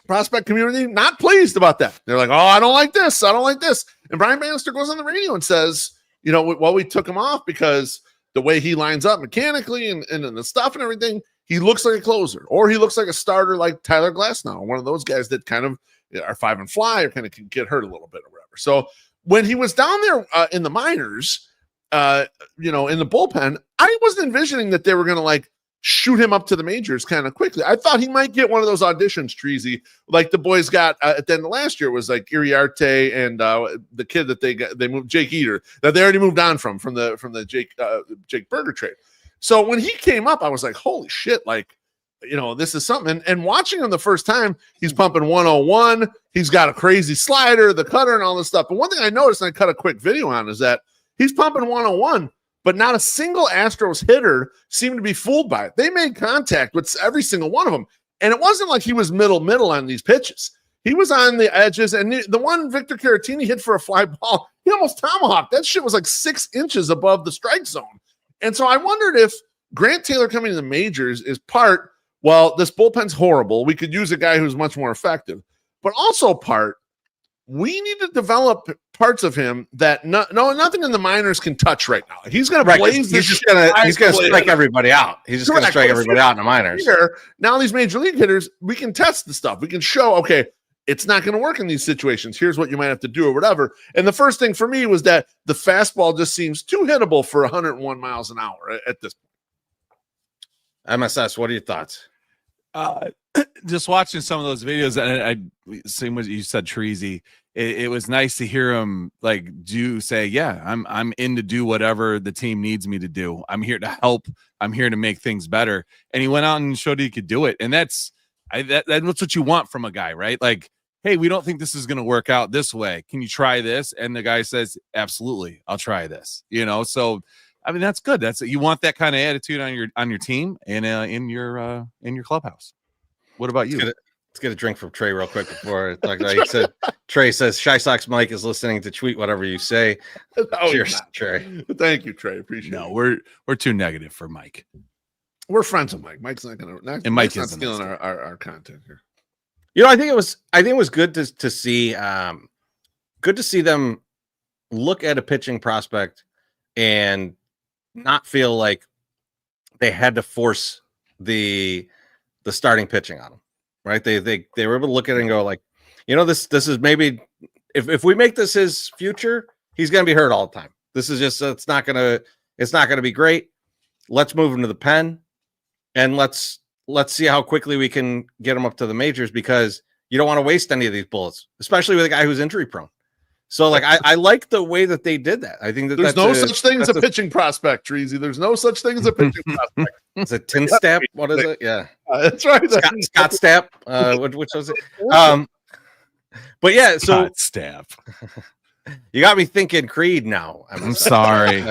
prospect community not pleased about that. They're like, oh, I don't like this. I don't like this. And Brian Bannister goes on the radio and says, we took him off because the way he lines up mechanically and the stuff and everything, he looks like a closer or he looks like a starter like Tyler Glasnow, one of those guys that kind of are five and fly or kind of can get hurt a little bit or whatever. So when he was down there in the minors, in the bullpen, I wasn't envisioning that they were going to like shoot him up to the majors kind of quickly. I thought he might get one of those auditions, Chorizy, like the boys got at the end of last year was like Iriarte and the kid that they moved, Jake Eater, that they already moved on from the Jake Berger trade. So when he came up, I was like, holy shit, like, this is something. And watching him the first time, he's pumping 101. He's got a crazy slider, the cutter, and all this stuff. But one thing I noticed, and I cut a quick video on, is that he's pumping 101, but not a single Astros hitter seemed to be fooled by it. They made contact with every single one of them. And it wasn't like he was middle on these pitches. He was on the edges. And the one Victor Caratini hit for a fly ball, He almost tomahawked. That shit was like 6 inches above the strike zone. And so I wondered if Grant Taylor coming to the majors is part, well, this bullpen's horrible. We could use a guy who's much more effective, but also part, we need to develop parts of him that nothing in the minors can touch right now. He's going to blaze this. He's going to strike everybody out. He's just going to strike everybody out in the minors. Now these major league hitters, we can test the stuff. We can show, okay, it's not going to work in these situations. Here's what you might have to do or whatever. And the first thing for me was that the fastball just seems too hittable for 101 miles an hour at this point. MSS, what are your thoughts? Just watching some of those videos, and I same what you said, Chorizy. It was nice to hear him say, yeah, I'm in to do whatever the team needs me to do. I'm here to help. I'm here to make things better. And he went out and showed he could do it. And that's what you want from a guy, right? Like, hey, we don't think this is going to work out this way. Can you try this? And the guy says, absolutely, I'll try this. So I mean, that's good. You want that kind of attitude on your team and in your clubhouse. What about you? Let's get a drink from Trey real quick before I talk about it. He said, Trey says, Shy Sox Mike is listening to tweet whatever you say. Cheers, Trey. Thank you, Trey. Appreciate it. No, we're too negative for Mike. We're friends with Mike. Mike's not going to. And Mike's not stealing our content here. I think it was good to see. Good to see them look at a pitching prospect and not feel like they had to force the starting pitching on him, right? They were able to look at it and go like, this is maybe if we make this his future, he's going to be hurt all the time. This is just it's not going to be great. Let's move him to the pen, and let's see how quickly we can get him up to the majors, because you don't want to waste any of these bullets, especially with a guy who's injury prone. So, I like the way that they did that. I think there's no such thing as a pitching prospect, Chorizy. There's no such thing as a pitching prospect. It's a tin step. What is it? Yeah, that's right. Scott Stapp. Which was it? But yeah, so Stapp. You got me thinking Creed now. I'm sorry.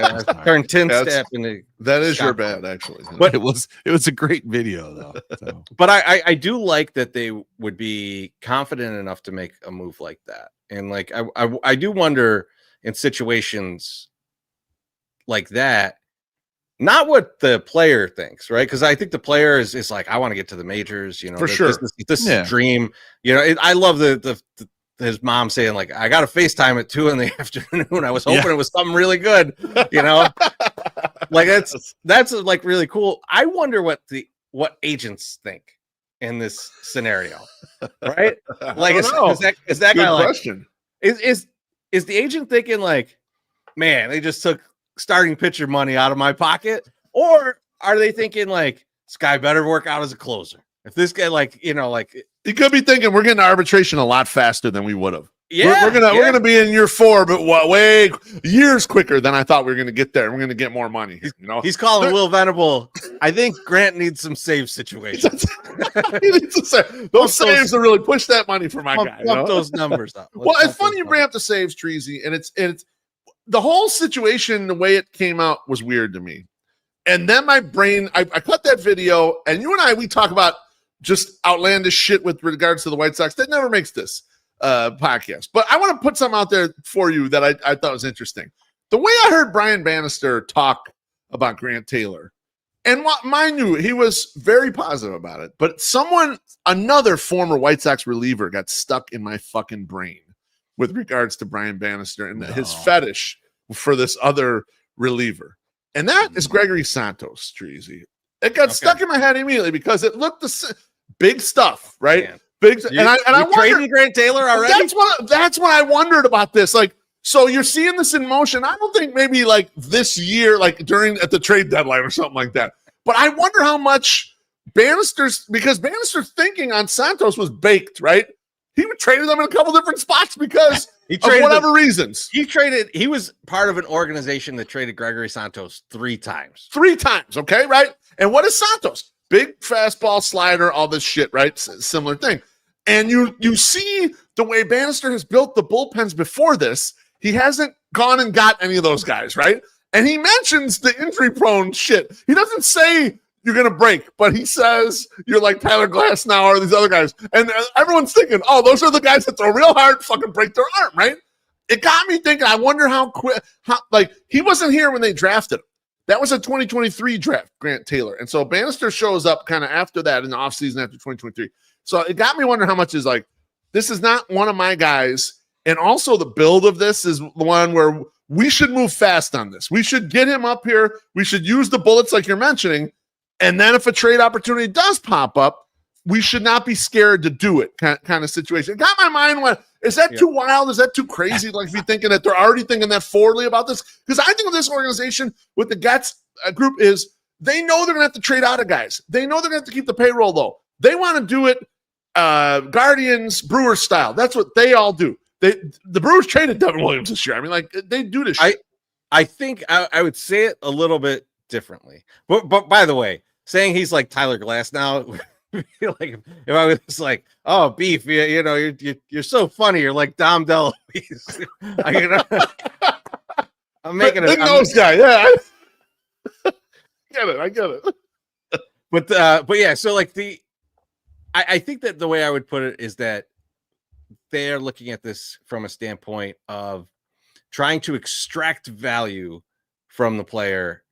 Turned tin step into that is your bad, actually. But it was a great video though. So. But I do like that they would be confident enough to make a move like that. And I do wonder in situations like that, not what the player thinks, right? Because I think the player is like, I want to get to the majors, for sure. This is a dream. I love his mom saying like, I got a FaceTime at 2 PM. I was hoping it was something really good, like that's like really cool. I wonder what agents think in this scenario, right? Like, is that good guy question. Like, is the agent thinking like, man, they just took starting pitcher money out of my pocket, or are they thinking like, this guy better work out as a closer? If this guy he could be thinking we're getting to arbitration a lot faster than we would have. Yeah, we're gonna be in year 4, but way years quicker than I thought we were gonna get there. We're gonna get more money. He's calling Will Venable. I think Grant needs some save situations. He needs to save those saves to really push that money for my guy. Pump those numbers up. Well, it's funny you bring up the saves, Chorizy, and it's the whole situation. The way it came out was weird to me. And then my brain, I cut that video, and you and we talk about just outlandish shit with regards to the White Sox. That never makes this podcast. But I want to put something out there for you that I thought was interesting. The way I heard Brian Bannister talk about Grant Taylor, and mind you, he was very positive about it, but another former White Sox reliever got stuck in my fucking brain with regards to Brian Bannister and his fetish for this other reliever. And that is Gregory Santos, Chorizy. It got stuck in my head immediately because it looked big stuff, right? Man. Big, and I traded Grant Taylor already. That's what I wondered about this. Like, so you're seeing this in motion. I don't think maybe like this year, like at the trade deadline or something like that. But I wonder how much because Bannister's thinking on Santos was baked, right? He traded them in a couple different spots because of whatever reasons. He was part of an organization that traded Gregory Santos 3 times. 3 times, okay, right? And what is Santos? Big fastball, slider, all this shit, right? Similar thing. And you see the way Bannister has built the bullpens before this. He hasn't gone and got any of those guys, right? And he mentions the injury-prone shit. He doesn't say you're going to break, but he says you're like Tyler Glass now or these other guys. And everyone's thinking, oh, those are the guys that throw real hard, fucking break their arm, right? it got me thinking. I wonder how quick, like he wasn't here when they drafted him. That was a 2023 draft, Grant Taylor. And so Bannister shows up kind of after that in the offseason after 2023. So it got me wondering how much is like, this is not one of my guys. And also the build of this is the one where we should move fast on this. We should get him up here. We should use the bullets like you're mentioning. And then if a trade opportunity does pop up, we should not be scared to do it kind of situation. It got my mind when, is that too wild? Is that too crazy? Like be thinking that they're already thinking that forwardly about this? Because I think of this organization with the Gets group is they know they're going to have to trade out of guys. They know they're going to have to keep the payroll low. They want to do it Guardians, Brewers style. That's what they all do. The Brewers traded Devin Williams this year. I mean, like they do this shit. I think I would say it a little bit differently. But by the way, saying he's like Tyler Glass now, like if I was just like, oh, Beef, you know, you're so funny. You're like Dom DeLuise. I'm making it. Nose guy, yeah. I get it. But yeah, so like I think that the way I would put it is that they're looking at this from a standpoint of trying to extract value from the player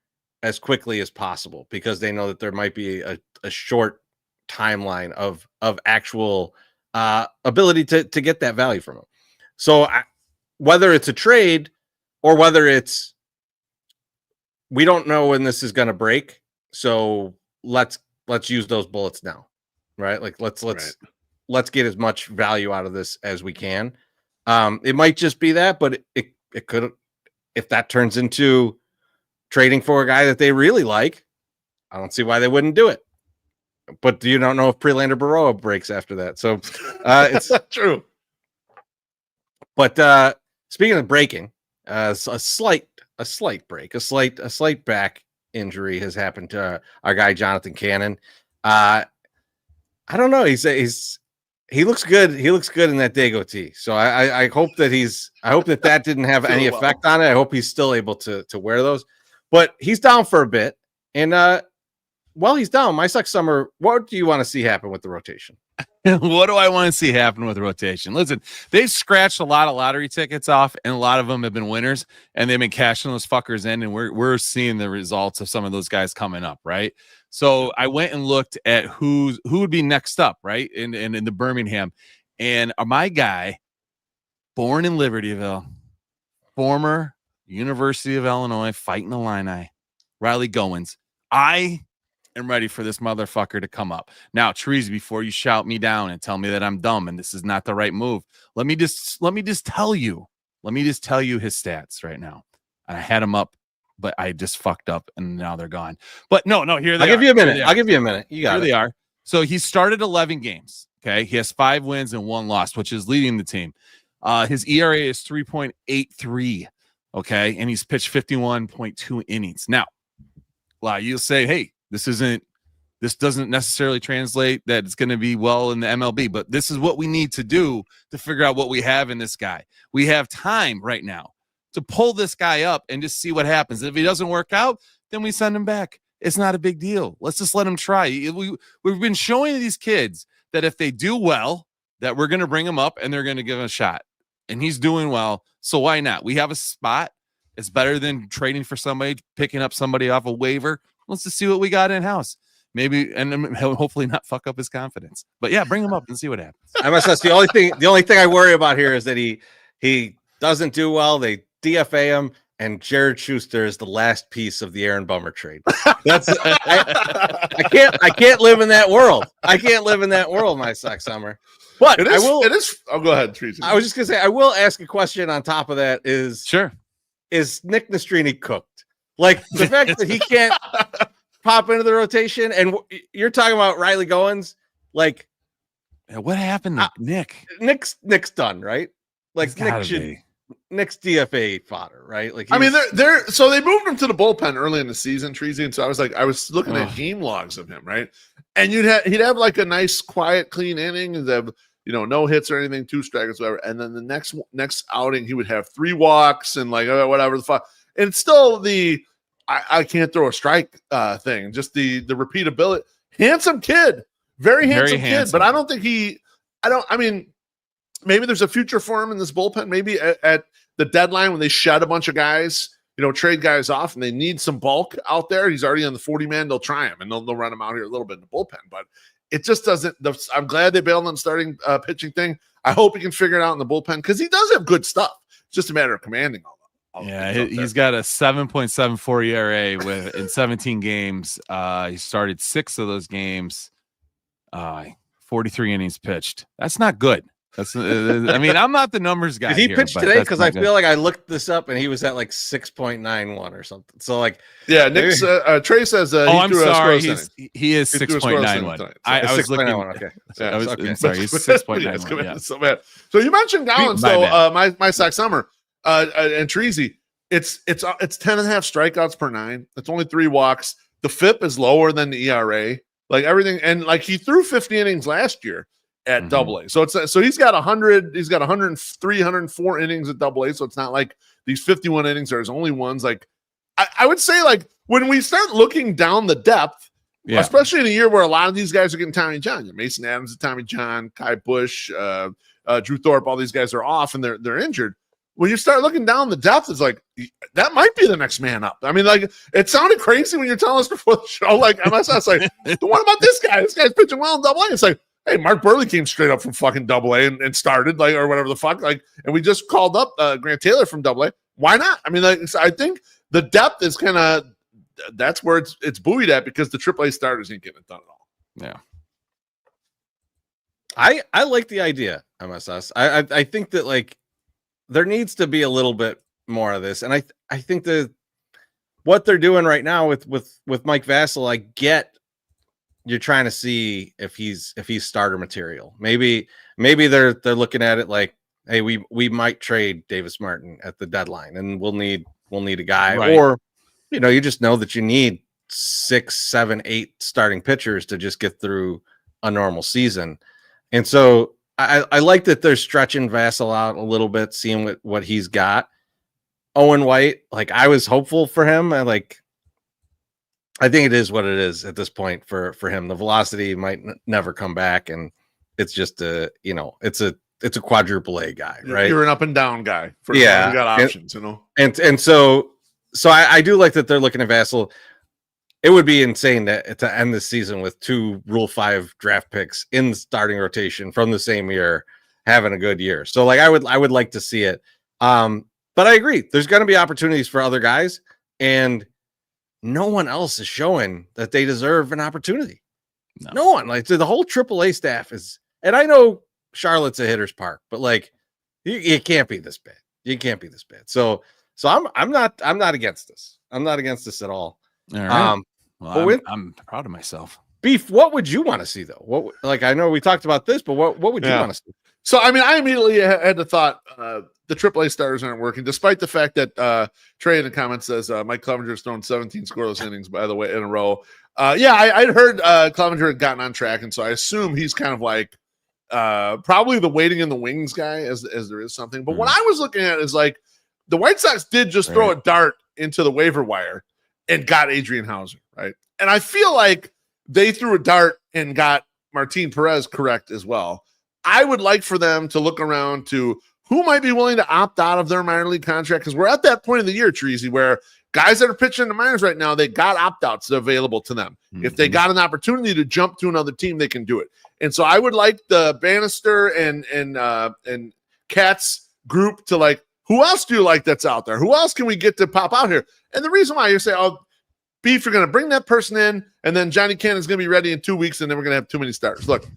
as quickly as possible because they know that there might be a short timeline of actual ability to get that value from him. So whether it's a trade or whether it's we don't know when this is going to break, so let's use those bullets now, right? Like let's get as much value out of this as we can. It might just be that, but it could, if that turns into trading for a guy that they really like, I don't see why they wouldn't do it. But you don't know if Prelander Baroa breaks after that. So it's true. But speaking of breaking, a slight break, a slight back injury has happened to our guy Jonathan Cannon. I don't know. He looks good. He looks good in that Dago tee. So I hope that that didn't have any effect on it. I hope he's still able to wear those. But he's down for a bit, and while he's down, MySoxSummer, what do you want to see happen with the rotation? What do I want to see happen with the rotation? Listen, they've scratched a lot of lottery tickets off, and a lot of them have been winners, and they've been cashing those fuckers in, and we're seeing the results of some of those guys coming up, right? So I went and looked at who would be next up, right, in the Birmingham, and my guy, born in Libertyville, former University of Illinois Fighting Illini, Riley Goins. I am ready for this motherfucker to come up. Now, Chorizy, before you shout me down and tell me that I'm dumb and this is not the right move, let me just tell you his stats right now. And I had him up, but I just fucked up and now they're gone. But no, here they are. I'll give you a minute. You got here it. They are. So he started 11 games. Okay. He has 5 wins and 1 loss, which is leading the team. His ERA is 3.83. Okay. And he's pitched 51.2 innings. Now, you'll say, hey, this doesn't necessarily translate that it's going to be well in the MLB, but this is what we need to do to figure out what we have in this guy. We have time right now to pull this guy up and just see what happens. If he doesn't work out, then we send him back. It's not a big deal. Let's just let him try. We've been showing these kids that if they do well, that we're going to bring him up and they're going to give him a shot. And he's doing well. So why not? We have a spot. It's better than trading for somebody, picking up somebody off a waiver. Let's just see what we got in-house. Maybe, and he'll hopefully not fuck up his confidence. But yeah, bring him up and see what happens. MSS, the only thing I worry about here is that he doesn't do well. They DFA him, and Jared Schuster is the last piece of the Aaron Bummer trade. That's I can't live in that world. I can't live in that world, MySoxSummer. But it is. Oh, go ahead, Teresa. I was just gonna say I will ask a question on top of that. Sure. Is Nick Nastrini cooked? Like the fact that he can't pop into the rotation, and you're talking about Riley Goins. Like, what happened to Nick? Nick's done, right? Like Nick's DFA fodder, right? Like, I mean, they're so they moved him to the bullpen early in the season, Treasy, and so I was looking at game logs of him, right? And he'd have like a nice, quiet, clean inning, and have no hits or anything, 2 strikes, whatever. And then the next outing, he would have 3 walks and like whatever the fuck. And it's still I can't throw a strike thing, just the repeatability. Handsome kid, very handsome kid, but I don't think I mean, maybe there's a future for him in this bullpen. Maybe at the deadline when they shed a bunch of guys, trade guys off, and they need some bulk out there. He's already on the 40-man. They'll try him, and they'll run him out here a little bit in the bullpen. But it just doesn't. I'm glad they bailed on the starting pitching thing. I hope he can figure it out in the bullpen because he does have good stuff. It's just a matter of commanding all yeah, he's got a 7.74 ERA in 17 games. He started 6 of those games. 43 innings pitched. That's not good. That's I mean, I'm not the numbers guy. Did he pitch today? Because I feel like I looked this up and he was at like 6.91 or something. So like, yeah, Nick's Trey says. I'm sorry. He is 6.91. I was looking. Okay, I'm sorry. He's 6.91. Yeah. So bad. So you mentioned Gallons though. MySoxSummer and Chorizy. It's 10.5 strikeouts per 9. It's only 3 walks. The FIP is lower than the ERA. Like everything, and like he threw 50 innings last year at AA. So he's got 100. He's got 103, 104 innings at AA. So it's not like these 51 innings are his only ones. Like I would say, like when we start looking down the depth, especially in a year where a lot of these guys are getting Tommy John, Mason Adams is Tommy John, Kai Bush, Drew Thorpe, all these guys are off and they're injured. When you start looking down the depth, it's like that might be the next man up. I mean, like it sounded crazy when you're telling us before the show. Like MSS, like, what about this guy? This guy's pitching well in AA. It's like, hey, Mark Burley came straight up from fucking AA and started like or whatever the fuck. Like, and we just called up Grant Taylor from AA. Why not? I mean, like, I think the depth is kind of that's where it's buoyed at because the AAA starters ain't getting it done at all. Yeah. I like the idea, MSS. I think that like there needs to be a little bit more of this. And I think that what they're doing right now with Mike Vasil, I get you're trying to see if he's starter material. Maybe they're looking at it like, hey, we might trade Davis Martin at the deadline and we'll need a guy. Right. Or, you just know that you need 6, 7, 8 starting pitchers to just get through a normal season. And so I like that they're stretching Vasil out a little bit, seeing what he's got. Owen White, like I was hopeful for him. I think it is what it is at this point for him. The velocity might never come back, and it's just it's a quadruple A guy, right? You're an up and down guy. You got options, And so I do like that they're looking at Vasil. It would be insane to end this season with 2 Rule 5 draft picks in the starting rotation from the same year, having a good year. So like I would like to see it. But I agree. There's going to be opportunities for other guys, and no one else is showing that they deserve an opportunity. No one. Like the whole AAA staff is, and I know Charlotte's a hitter's park, but like it can't be this bad. You can't be this bad. So I'm not against this. I'm not against this at all. All right. Well, I'm proud of myself. Beef, what would you want to see though? What, like I know we talked about this, but what would you want to see? So I mean, I immediately had the thought the AAA starters aren't working, despite the fact that Trey in the comments says Mike Clevenger's thrown 17 scoreless innings, by the way, in a row. I'd heard Clevenger had gotten on track, and so I assume he's kind of like probably the waiting in the wings guy, as there is something. But what I was looking at is like the White Sox did just throw a dart into the waiver wire and got Adrian Hauser, right? And I feel like they threw a dart and got Martin Perez correct as well. I would like for them to look around to who might be willing to opt out of their minor league contract, because we're at that point of the year, Chorizy, where guys that are pitching in the minors right now, they got opt-outs available to them. If they got an opportunity to jump to another team, they can do it. And so I would like the Bannister and Katz group to like, who else do you like that's out there? Who else can we get to pop out here? And the reason why you say, Beef, you're going to bring that person in, and then Johnny Cannon's going to be ready in 2 weeks, and then we're going to have too many starters. Look,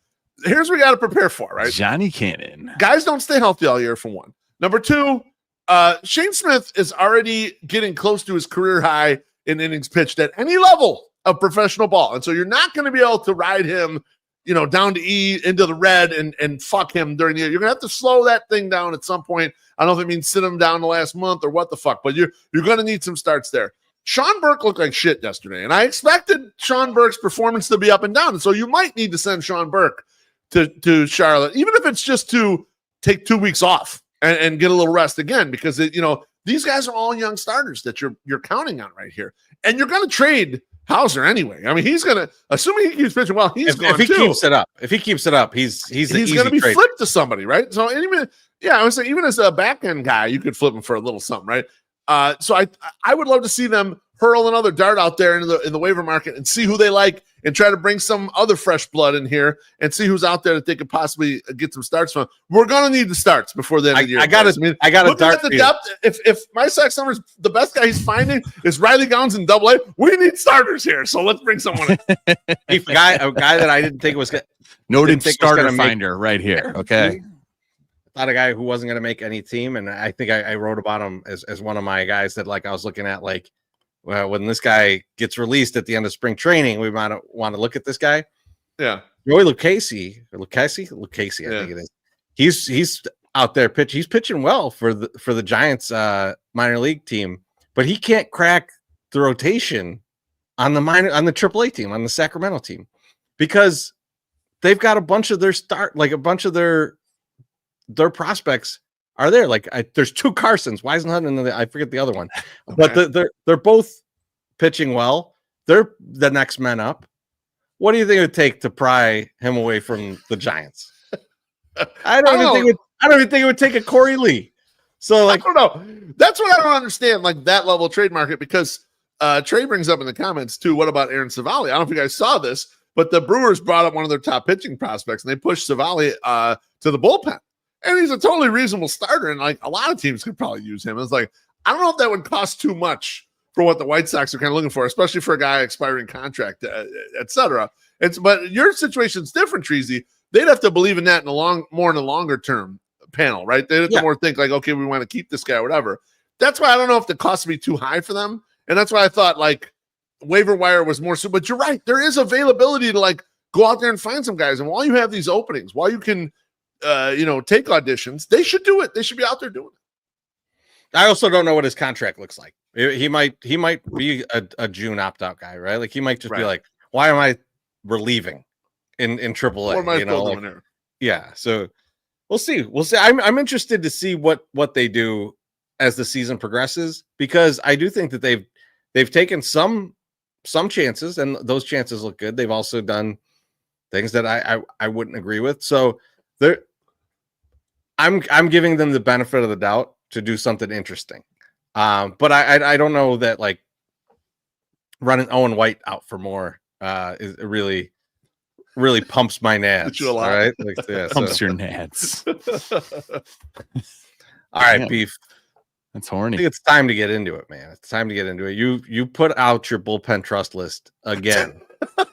here's what we got to prepare for, right? Johnny Cannon. Guys don't stay healthy all year, for one. Number 2, Shane Smith is already getting close to his career high in innings pitched at any level of professional ball. And so you're not going to be able to ride him, down to E into the red and fuck him during the year. You're going to have to slow that thing down at some point. I don't know if it means sit him down the last month or what the fuck, but you're going to need some starts there. Sean Burke looked like shit yesterday, and I expected Sean Burke's performance to be up and down. And so you might need to send Sean Burke to Charlotte, even if it's just to take 2 weeks off and get a little rest again, because these guys are all young starters that you're counting on right here, and you're going to trade Hauser anyway. I mean, he's going to, assuming he keeps pitching well, he's going to. If he keeps it up, he's going to be flipped to somebody, right? So Yeah, I was saying, even as a back end guy, you could flip him for a little something, right? So I would love to see them hurl another dart out there in the waiver market and see who they like and try to bring some other fresh blood in here and see who's out there that they could possibly get some starts from. We're gonna need the starts before the end of the year. I got a dart at the depth. If MySoxSummer's the best guy he's finding is Riley Gowns in AA, we need starters here. So let's bring someone in. A guy that I didn't think was noted starter finder right here. Okay. Not a guy who wasn't going to make any team, and I think I wrote about him as one of my guys that like I was looking at like, well, when this guy gets released at the end of spring training, we might want to look at this guy. Yeah, Roy Lucchesi, I think it is. He's out there pitching. He's pitching well for the Giants minor league team, but he can't crack the rotation on the AAA team, on the Sacramento team, because they've got a bunch of their prospects are there. Like there's two Carsons, Weisenhunt, and I forget the other one, but they're both pitching well. They're the next men up. What do you think it would take to pry him away from the Giants? I don't even think it would take a Corey Lee. So like, I don't know. That's what I don't understand. Like that level of trade market, because Trey brings up in the comments too. What about Aaron Savali? I don't know if you guys saw this, but the Brewers brought up one of their top pitching prospects and they pushed Savali to the bullpen. And he's a totally reasonable starter, and like a lot of teams could probably use him. It's like, I don't know if that would cost too much for what the White Sox are kind of looking for, especially for a guy expiring contract, etc. But your situation's different, Chorizy. They'd have to believe in that more in the longer term panel, right? They'd have to more think like, okay, we want to keep this guy or whatever. That's why I don't know if the cost would be too high for them, and that's why I thought like waiver wire was more so. But you're right, there is availability to like go out there and find some guys, and while you have these openings, while you can take auditions, they should do it. They should be out there doing it. I also don't know what his contract looks like. He might be a June opt-out guy, right? Like he might just be like, why am I relieving in AAA? Yeah. So we'll see. I'm interested to see what they do as the season progresses, because I do think that they've taken some chances, and those chances look good. They've also done things that I wouldn't agree with. So I'm giving them the benefit of the doubt to do something interesting. But I don't know that like running Owen White out for more is really pumps my nads. All right, pumps your nads. All right, Beef. That's horny. I think it's time to get into it, man. It's time to get into it. You put out your bullpen trust list again.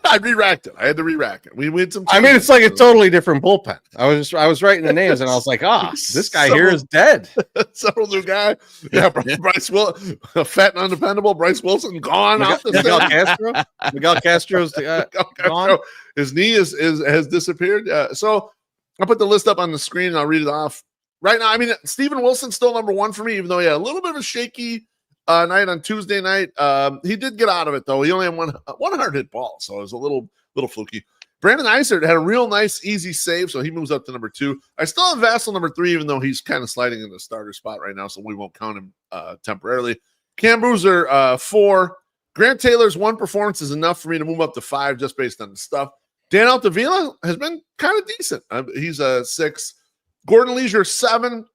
I re-racked it. I had to re-rack it. We had some. I mean, it's like a totally different bullpen. I was writing the names, and I was like, this guy here is dead. Several new guy. Yeah, Bryce Wilson, fat and undependable. Bryce Wilson gone off the Miguel Castro's gone. His knee has disappeared. So I'll put the list up on the screen and I'll read it off right now. I mean, Steven Wilson's still number one for me, even though he had a little bit of a shaky night on Tuesday night. He did get out of it though. He only had one hard hit ball, so it was a little fluky. Brandon Eisert had a real nice, easy save, so he moves up to number 2. I still have Vassell number 3, even though he's kind of sliding in the starter spot right now, so we won't count him temporarily. Cam Bruiser 4. Grant Taylor's 1 performance is enough for me to move up to 5 just based on the stuff. Dan Altavilla has been kind of decent. He's a 6. Gordon Leisure 7.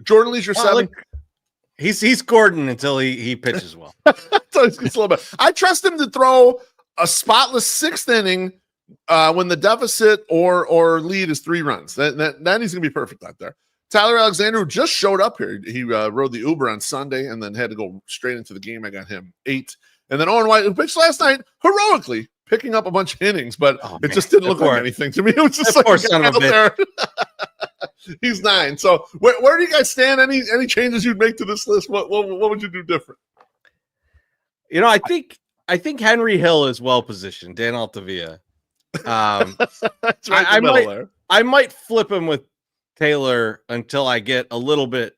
Jordan Leisure 7. He's Gordon until he pitches well. I trust him to throw a spotless 6th inning when the deficit or lead is 3 runs. Then he's gonna be perfect out there. Tyler Alexander, who just showed up here, he rode the Uber on Sunday and then had to go straight into the game. I got him 8. And then Owen White, who pitched last night heroically, picking up a bunch of innings, but it just didn't look like anything to me. It was just like son of a bitch. He's 9. So where do you guys stand? Any changes you'd make to this list? What would you do different? I think Henry Hill is well positioned. Dan Altavilla. I might flip him with Taylor until I get a little bit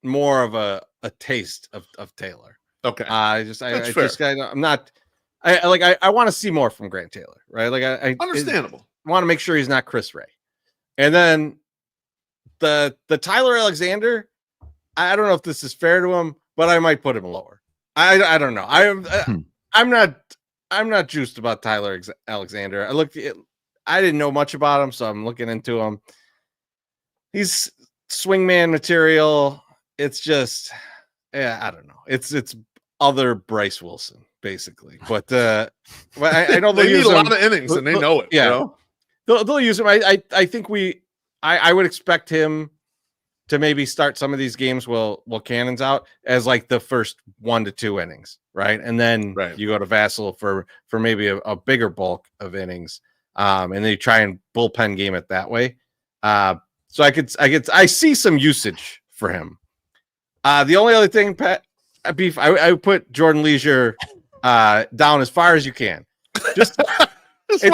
more of a taste of Taylor. Okay. I want to see more from Grant Taylor, right? Like I understandable. I want to make sure he's not Chris Ray. And then the Tyler Alexander, I don't know if this is fair to him, but I might put him lower. I don't know. I'm not juiced about Tyler Alexander. I didn't know much about him, so I'm looking into him. He's swingman material. It's just, I don't know. It's other Bryce Wilson basically, but I know they need a lot of innings and they know it. Yeah, you know? they'll use him. I think I would expect him to maybe start some of these games while Cannon's out as like the first 1 to 2 innings, right? And then you go to Vassell for maybe a bigger bulk of innings, and then you try and bullpen game it that way. So I see some usage for him. The only other thing, Pat, Beef, I would put Jordan Leisure down as far as you can. Just this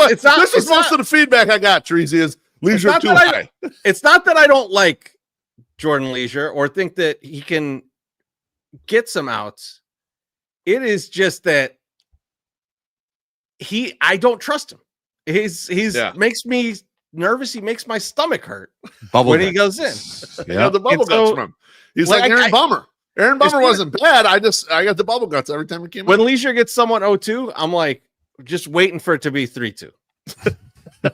is most of the feedback I got, Chorizy, is Leisure too high. It's not that I don't like Jordan Leisure or think that he can get some outs. It is just that I don't trust him. He's makes me nervous. He makes my stomach hurt when he goes in. Yeah, the bubble guts from him. He's like Aaron Bummer. Aaron Bummer wasn't bad. I got the bubble guts every time he came. When Leisure gets someone 0-2, I'm like just waiting for it to be 3-2.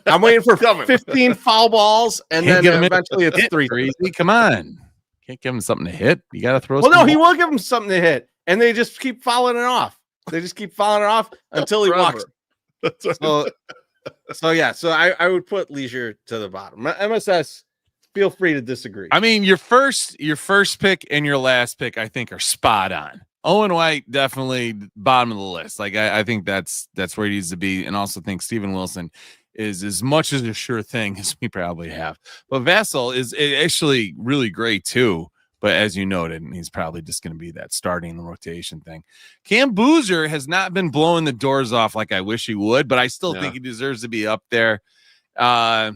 I'm waiting for 15 foul balls, and then eventually it's 3-3. Come on, can't give him something to hit. You got to throw. Well, no, he will give him something to hit, and they just keep fouling it off. They just keep fouling it off until he walks. So I would put Leisure to the bottom. MSS, feel free to disagree. I mean, your first pick and your last pick, I think, are spot on. Owen White, definitely bottom of the list. Like I think that's where he needs to be, and also think Steven Wilson is as much as a sure thing as we probably have. But Vassell is actually really great too. But as you noted, he's probably just going to be that starting the rotation thing. Cam Boozer has not been blowing the doors off like I wish he would, but I still think he deserves to be up there. I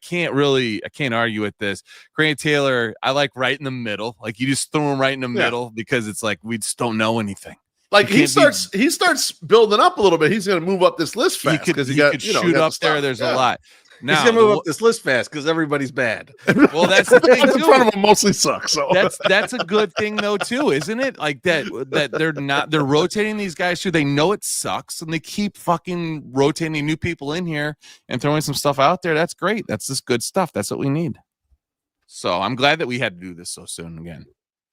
can't argue with this. Grant Taylor, I like right in the middle. Like you just throw him right in the middle because it's like we just don't know anything. Like he starts building up a little bit. He's going to move up this list fast because he could shoot up there. There's a lot. Now, he's gonna move up this list fast because everybody's bad. Well, that's the thing too. In front of him mostly sucks. So that's a good thing though too, isn't it? Like that they're rotating these guys too. They know it sucks and they keep fucking rotating new people in here and throwing some stuff out there. That's great. That's just good stuff. That's what we need. So I'm glad that we had to do this so soon again.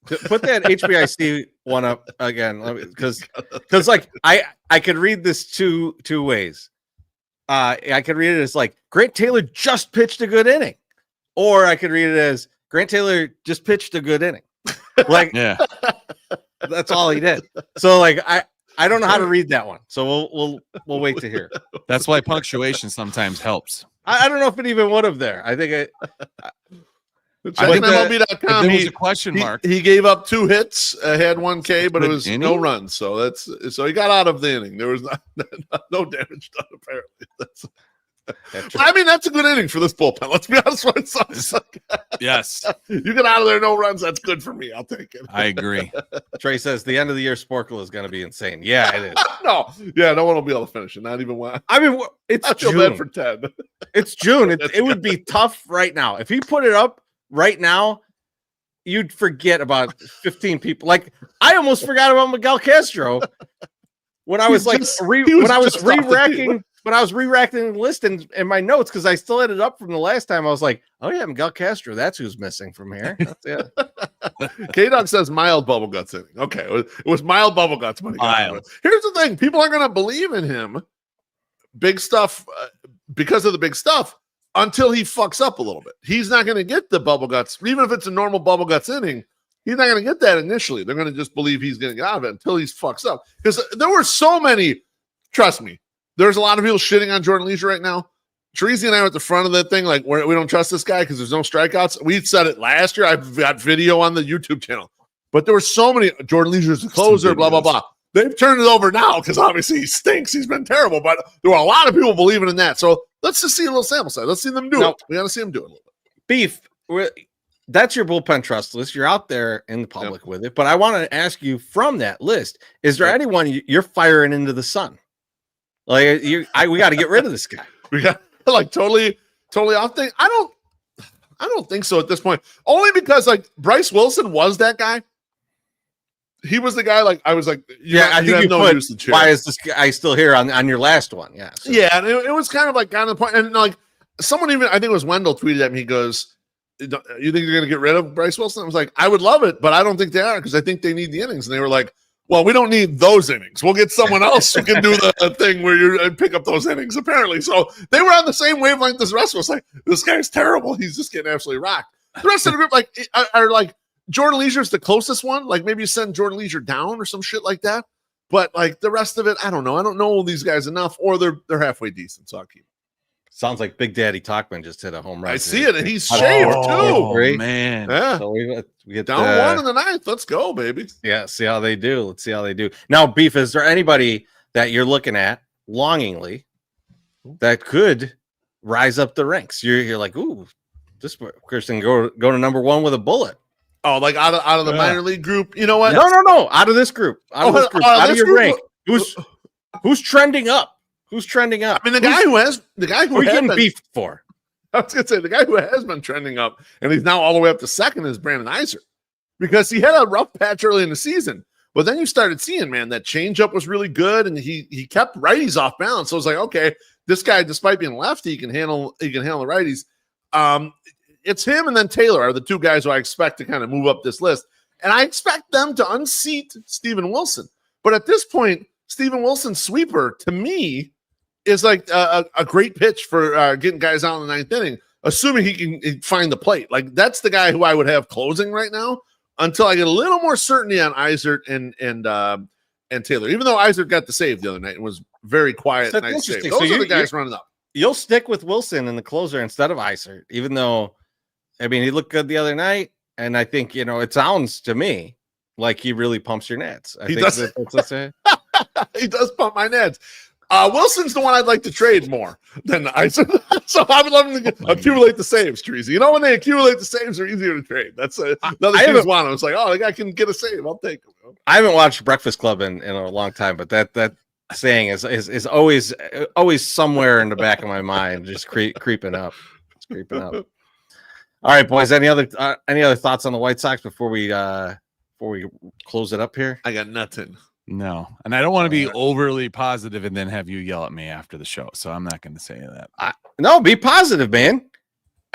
Put that HBIC one up again because like I could read this two ways. I could read it as like Grant Taylor just pitched a good inning, or I could read it as Grant Taylor just pitched a good inning. Like, that's all he did. So like I don't know how to read that one. So we'll wait to hear. That's why punctuation sometimes helps. I don't know if it even would have there. I think MLB.com. There was a question mark. He gave up 2 hits, had 1 K, but it was no runs. So he got out of the inning. There was no damage done apparently. I mean, that's a good inning for this bullpen. Let's be honest. Yes, you get out of there, no runs. That's good for me. I'll take it. I agree. Trey says the end of the year Sporkle is going to be insane. Yeah, it is. No one will be able to finish it. Not even one. I mean, it's I feel bad for Ted. It's June. It would be tough right now if he put it up. Right now, you'd forget about 15 people. Like I almost forgot about Miguel Castro when I was re-racking the list in my notes because I still had it up from the last time. I was like, oh yeah, Miguel Castro. That's who's missing from here. K-Dog says mild bubble guts inning. Okay, it was mild bubble guts. Here's the thing: people aren't going to believe in him. Big stuff because of the big stuff. Until he fucks up a little bit. He's not going to get the bubble guts. Even if it's a normal bubble guts inning, he's not going to get that initially. They're going to just believe he's going to get out of it until he fucks up. Because there were so many, trust me, there's a lot of people shitting on Jordan Leisure right now. Chorizy and I were at the front of that thing, like, we don't trust this guy because there's no strikeouts. We said it last year. I've got video on the YouTube channel. But there were so many, Jordan Leisure's a closer, blah, blah, blah. They've turned it over now because obviously he stinks. He's been terrible. But there were a lot of people believing in that. So let's just see a little sample size. Let's see them do it. We got to see them do it a little bit. Beef, that's your bullpen trust list. You're out there in the public with it. But I want to ask you from that list, is there anyone you're firing into the sun? Like we got to get rid of this guy. We got like totally off thing. I don't think so at this point. Only because like Bryce Wilson was that guy. He was the guy. Like I was like, I think you put. Why is this guy still here on your last one? Yeah, yeah. And it was kind of the point. And like someone even, I think it was Wendell tweeted at me. He goes, you think you're going to get rid of Bryce Wilson? I was like, I would love it, but I don't think they are because I think they need the innings. And they were like, well, we don't need those innings. We'll get someone else who can do the thing where you pick up those innings, apparently. So they were on the same wavelength as the rest of us. Like, this guy's terrible. He's just getting absolutely rocked. The rest of the group, like, are like, Jordan Leisure's the closest one. Like, maybe you send Jordan Leisure down or some shit like that. But, like, the rest of it, I don't know. I don't know these guys enough, or they're halfway decent, so I'll keep them. Sounds like Big Daddy Talkman just hit a home run. I see it, and he's shaved, too. Oh, man. Yeah. So we get Down 1 in the 9th. Let's go, baby. Yeah, see how they do. Let's see how they do. Now, Beef, is there anybody that you're looking at longingly that could rise up the ranks? You're like, ooh, this person go to number 1 with a bullet. Oh, like out of the minor league group. You know what? No. Out of this group. Out of your rank. Who's trending up? Who's trending up? I mean, the guy who has been beefed for. I was gonna say the guy who has been trending up and he's now all the way up to 2nd is Brandon Iser, because he had a rough patch early in the season, but then you started seeing, man, that changeup was really good, and he kept righties off balance. So I was like, okay, this guy, despite being lefty, he can handle the righties. It's him and then Taylor are the 2 guys who I expect to kind of move up this list. And I expect them to unseat Steven Wilson. But at this point, Steven Wilson's sweeper, to me, is like a great pitch for getting guys out in the 9th inning, assuming he can find the plate. Like, that's the guy who I would have closing right now until I get a little more certainty on Isert and Taylor. Even though Isert got the save the other night and was very quiet, nice save. Those are the guys running up. You'll stick with Wilson in the closer instead of Isert, even though, I mean, he looked good the other night, and I think, it sounds to me like he really pumps your nets. He does. He does pump my nets. Wilson's the one I'd like to trade more than Isert. So I would love him to accumulate the saves, Chorizy. When they accumulate the saves, they're easier to trade. That's another teams want him. It's like, oh, the guy can get a save. I'll take him. I haven't watched Breakfast Club in a long time, but that saying is always somewhere in the back of my mind, just creeping up. It's creeping up. All right, boys. Any other thoughts on the White Sox before we close it up here? I got nothing. No, and I don't want to be overly positive and then have you yell at me after the show, so I'm not going to say that. No, be positive, man.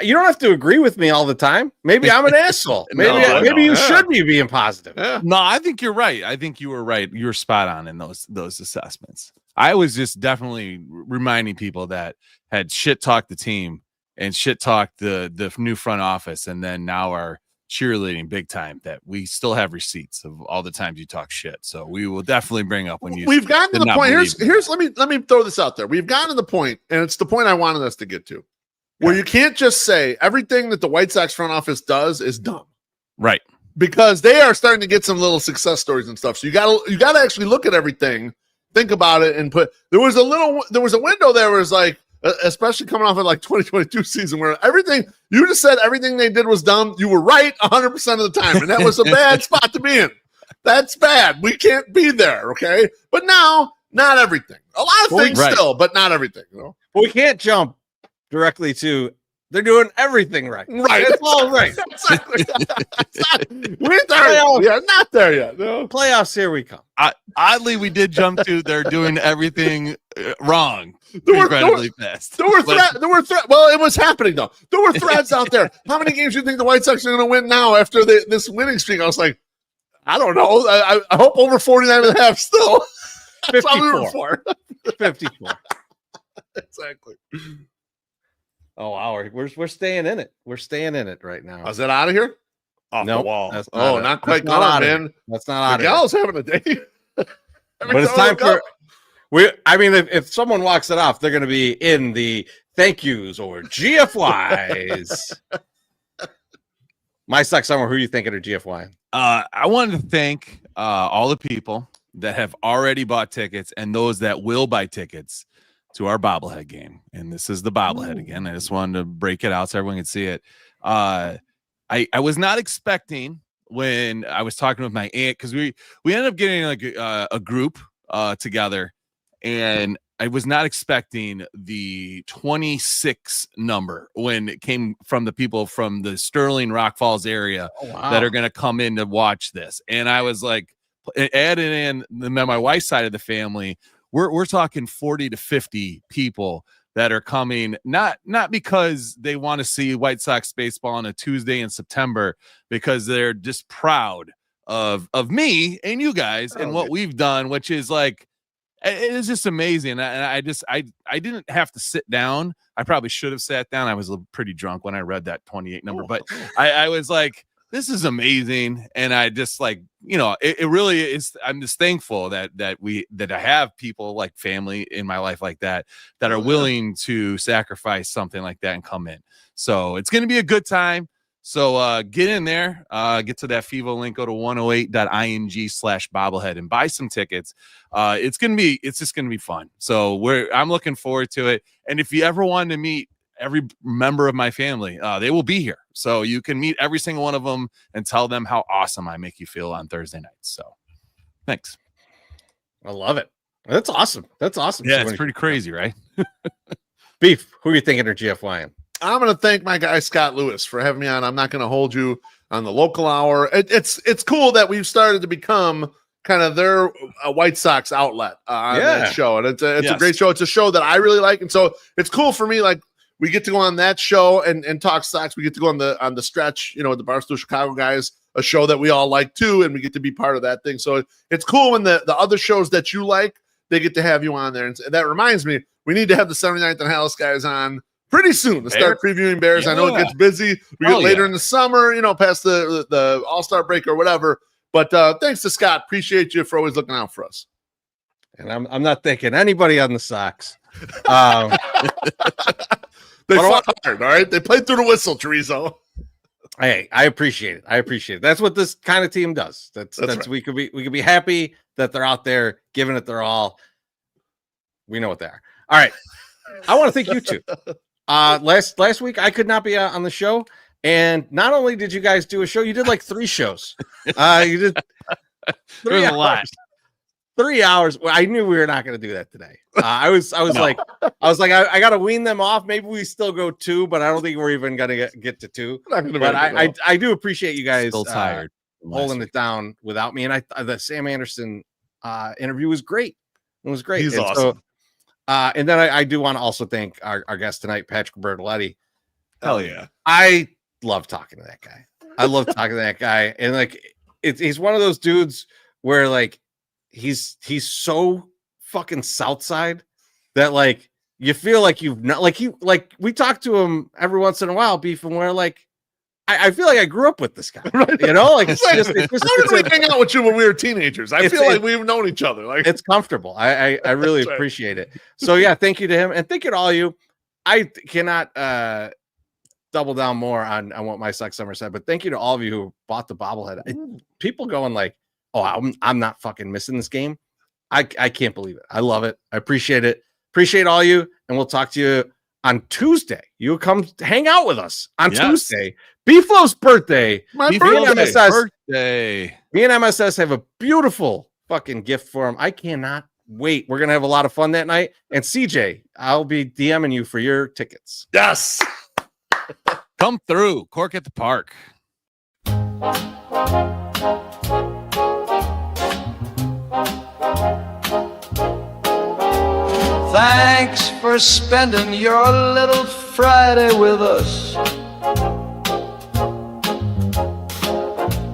You don't have to agree with me all the time. Maybe I'm an asshole. Maybe you should be being positive. Yeah. No, I think you're right. I think you were right. You were spot on in those assessments. I was just definitely reminding people that had shit talked the team and shit talked the new front office, and then now are cheerleading big time, that we still have receipts of all the times you talk shit. So we will definitely bring up when we've gotten to the point. Here's let me throw this out there. We've gotten to the point, and it's the point I wanted us to get to, where you can't just say everything that the White Sox front office does is dumb, right? Because they are starting to get some little success stories and stuff. So you gotta actually look at everything, think about it, and there was a window there where it's like, especially coming off of like 2022 season, where you just said everything they did was dumb. You were right 100% of the time, and that was a bad spot to be in. That's bad. We can't be there, okay? But now, not everything. A lot of things still, but not everything. But we can't jump directly to they're doing everything right. Right. It's all right. Exactly. We're there. We are not there yet. No. Playoffs, here we come. Oddly, we did jump to they're doing everything wrong. Incredibly fast. There were threats. Well, it was happening though. There were threats out there. How many games do you think the White Sox are going to win now after this winning streak? I was like, I don't know. I hope over 49 and a half still. 54. 54. Exactly. Oh, wow. We're staying in it. We're staying in it right now. Is that out of here? Off the wall. Not quite gone, man. That's not out of here. Miguel's having a day. But it's time for... if someone walks it off, they're going to be in the thank yous or GFYs. MySoxSummer, who are you thinking are GFY? I wanted to thank all the people that have already bought tickets and those that will buy tickets to our bobblehead game. And this is the bobblehead again. I just wanted to break it out so everyone can see it. I was not expecting, when I was talking with my aunt, because we ended up getting like a group together, and I was not expecting the 26 number when it came from the people from the Sterling Rock Falls area that are going to come in to watch this. And I was like, adding in my wife's side of the family, we're talking 40 to 50 people that are coming, not because they want to see White Sox baseball on a Tuesday in September, because they're just proud of me and you guys and what we've done, which is like, it is just amazing. And I didn't have to sit down. I probably should have sat down. I was pretty drunk when I read that 28 number, but I was like, this is amazing. And I just like, it really is. I'm just thankful that I have people like family in my life like that are willing to sacrifice something like that and come in. So it's going to be a good time. So get in there, get to that FIVO link, go to 108.ing/bobblehead and buy some tickets. It's just going to be fun. So I'm looking forward to it. And if you ever wanted to meet every member of my family, they will be here. So you can meet every single one of them and tell them how awesome I make you feel on Thursday nights. So thanks. I love it. That's awesome. Yeah, it's pretty crazy, right? Beef, who are you thinking are GFYing? I'm going to thank my guy Scott Lewis for having me on. I'm not going to hold you on the local hour. It's cool that we've started to become kind of their White Sox outlet on that show, and it's a great show. It's a show that I really like, and so it's cool for me. Like, we get to go on that show and talk Sox. We get to go on the stretch, the Barstool Chicago guys, a show that we all like too, and we get to be part of that thing. So it's cool when the other shows that you like, they get to have you on there. And that reminds me, we need to have the 79th and Hallis guys on pretty soon to start previewing Bears. Yeah. I know it gets busy. We get later in the summer, past the All-Star break or whatever. But thanks to Scott. Appreciate you for always looking out for us. And I'm not thinking anybody on the Sox. They fought hard, all right? They played through the whistle, Chorizo. Hey, I appreciate it. That's what this kind of team does. That's right. We could be happy that they're out there giving it their all. We know what they are. All right. I want to thank you two. Last week I could not be on the show, and not only did you guys do a show, you did like 3 shows. You did 3 hours. A lot. 3 hours. Well, I knew we were not going to do that today. I was like, I got to wean them off. Maybe we still go 2, but I don't think we're even going to get to 2. But I do appreciate you guys still tired holding it down without me. And the Sam Anderson interview was great. It was great. He's awesome. So, and then I do want to also thank our guest tonight, Pat Bertoletti. Hell yeah. I love talking to that guy. And like, he's one of those dudes where like, he's so fucking Southside that like you feel like you've not like we talk to him every once in a while, Beef, and we're like, I feel like I grew up with this guy, like how did we hang out with you when we were teenagers? I feel like we've known each other. Like, it's comfortable. I really appreciate it. So yeah, thank you to him and thank you to all you. I cannot double down more on what MySoxSummer said, but thank you to all of you who bought the bobblehead. People going like, oh, I'm not fucking missing this game. I can't believe it. I love it. I appreciate it. Appreciate all you. And we'll talk to you on Tuesday. You come hang out with us on Tuesday. BeefLoaf's birthday. My birthday. Me and MSS have a beautiful fucking gift for him. I cannot wait. We're going to have a lot of fun that night. And CJ, I'll be DMing you for your tickets. Yes. Come through. Cork at the Park. Thanks for spending your little Friday with us.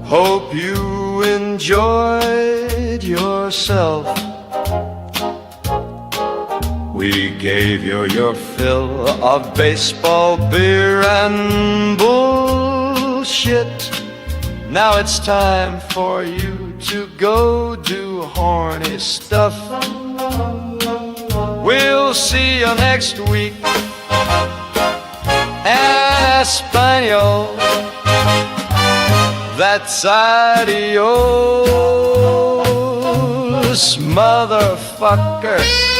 Hope you enjoyed yourself. We gave you your fill of baseball, beer, and bullshit. Now it's time for you to go do horny stuff. We'll see you next week. En Espanol, that's adios, motherfucker.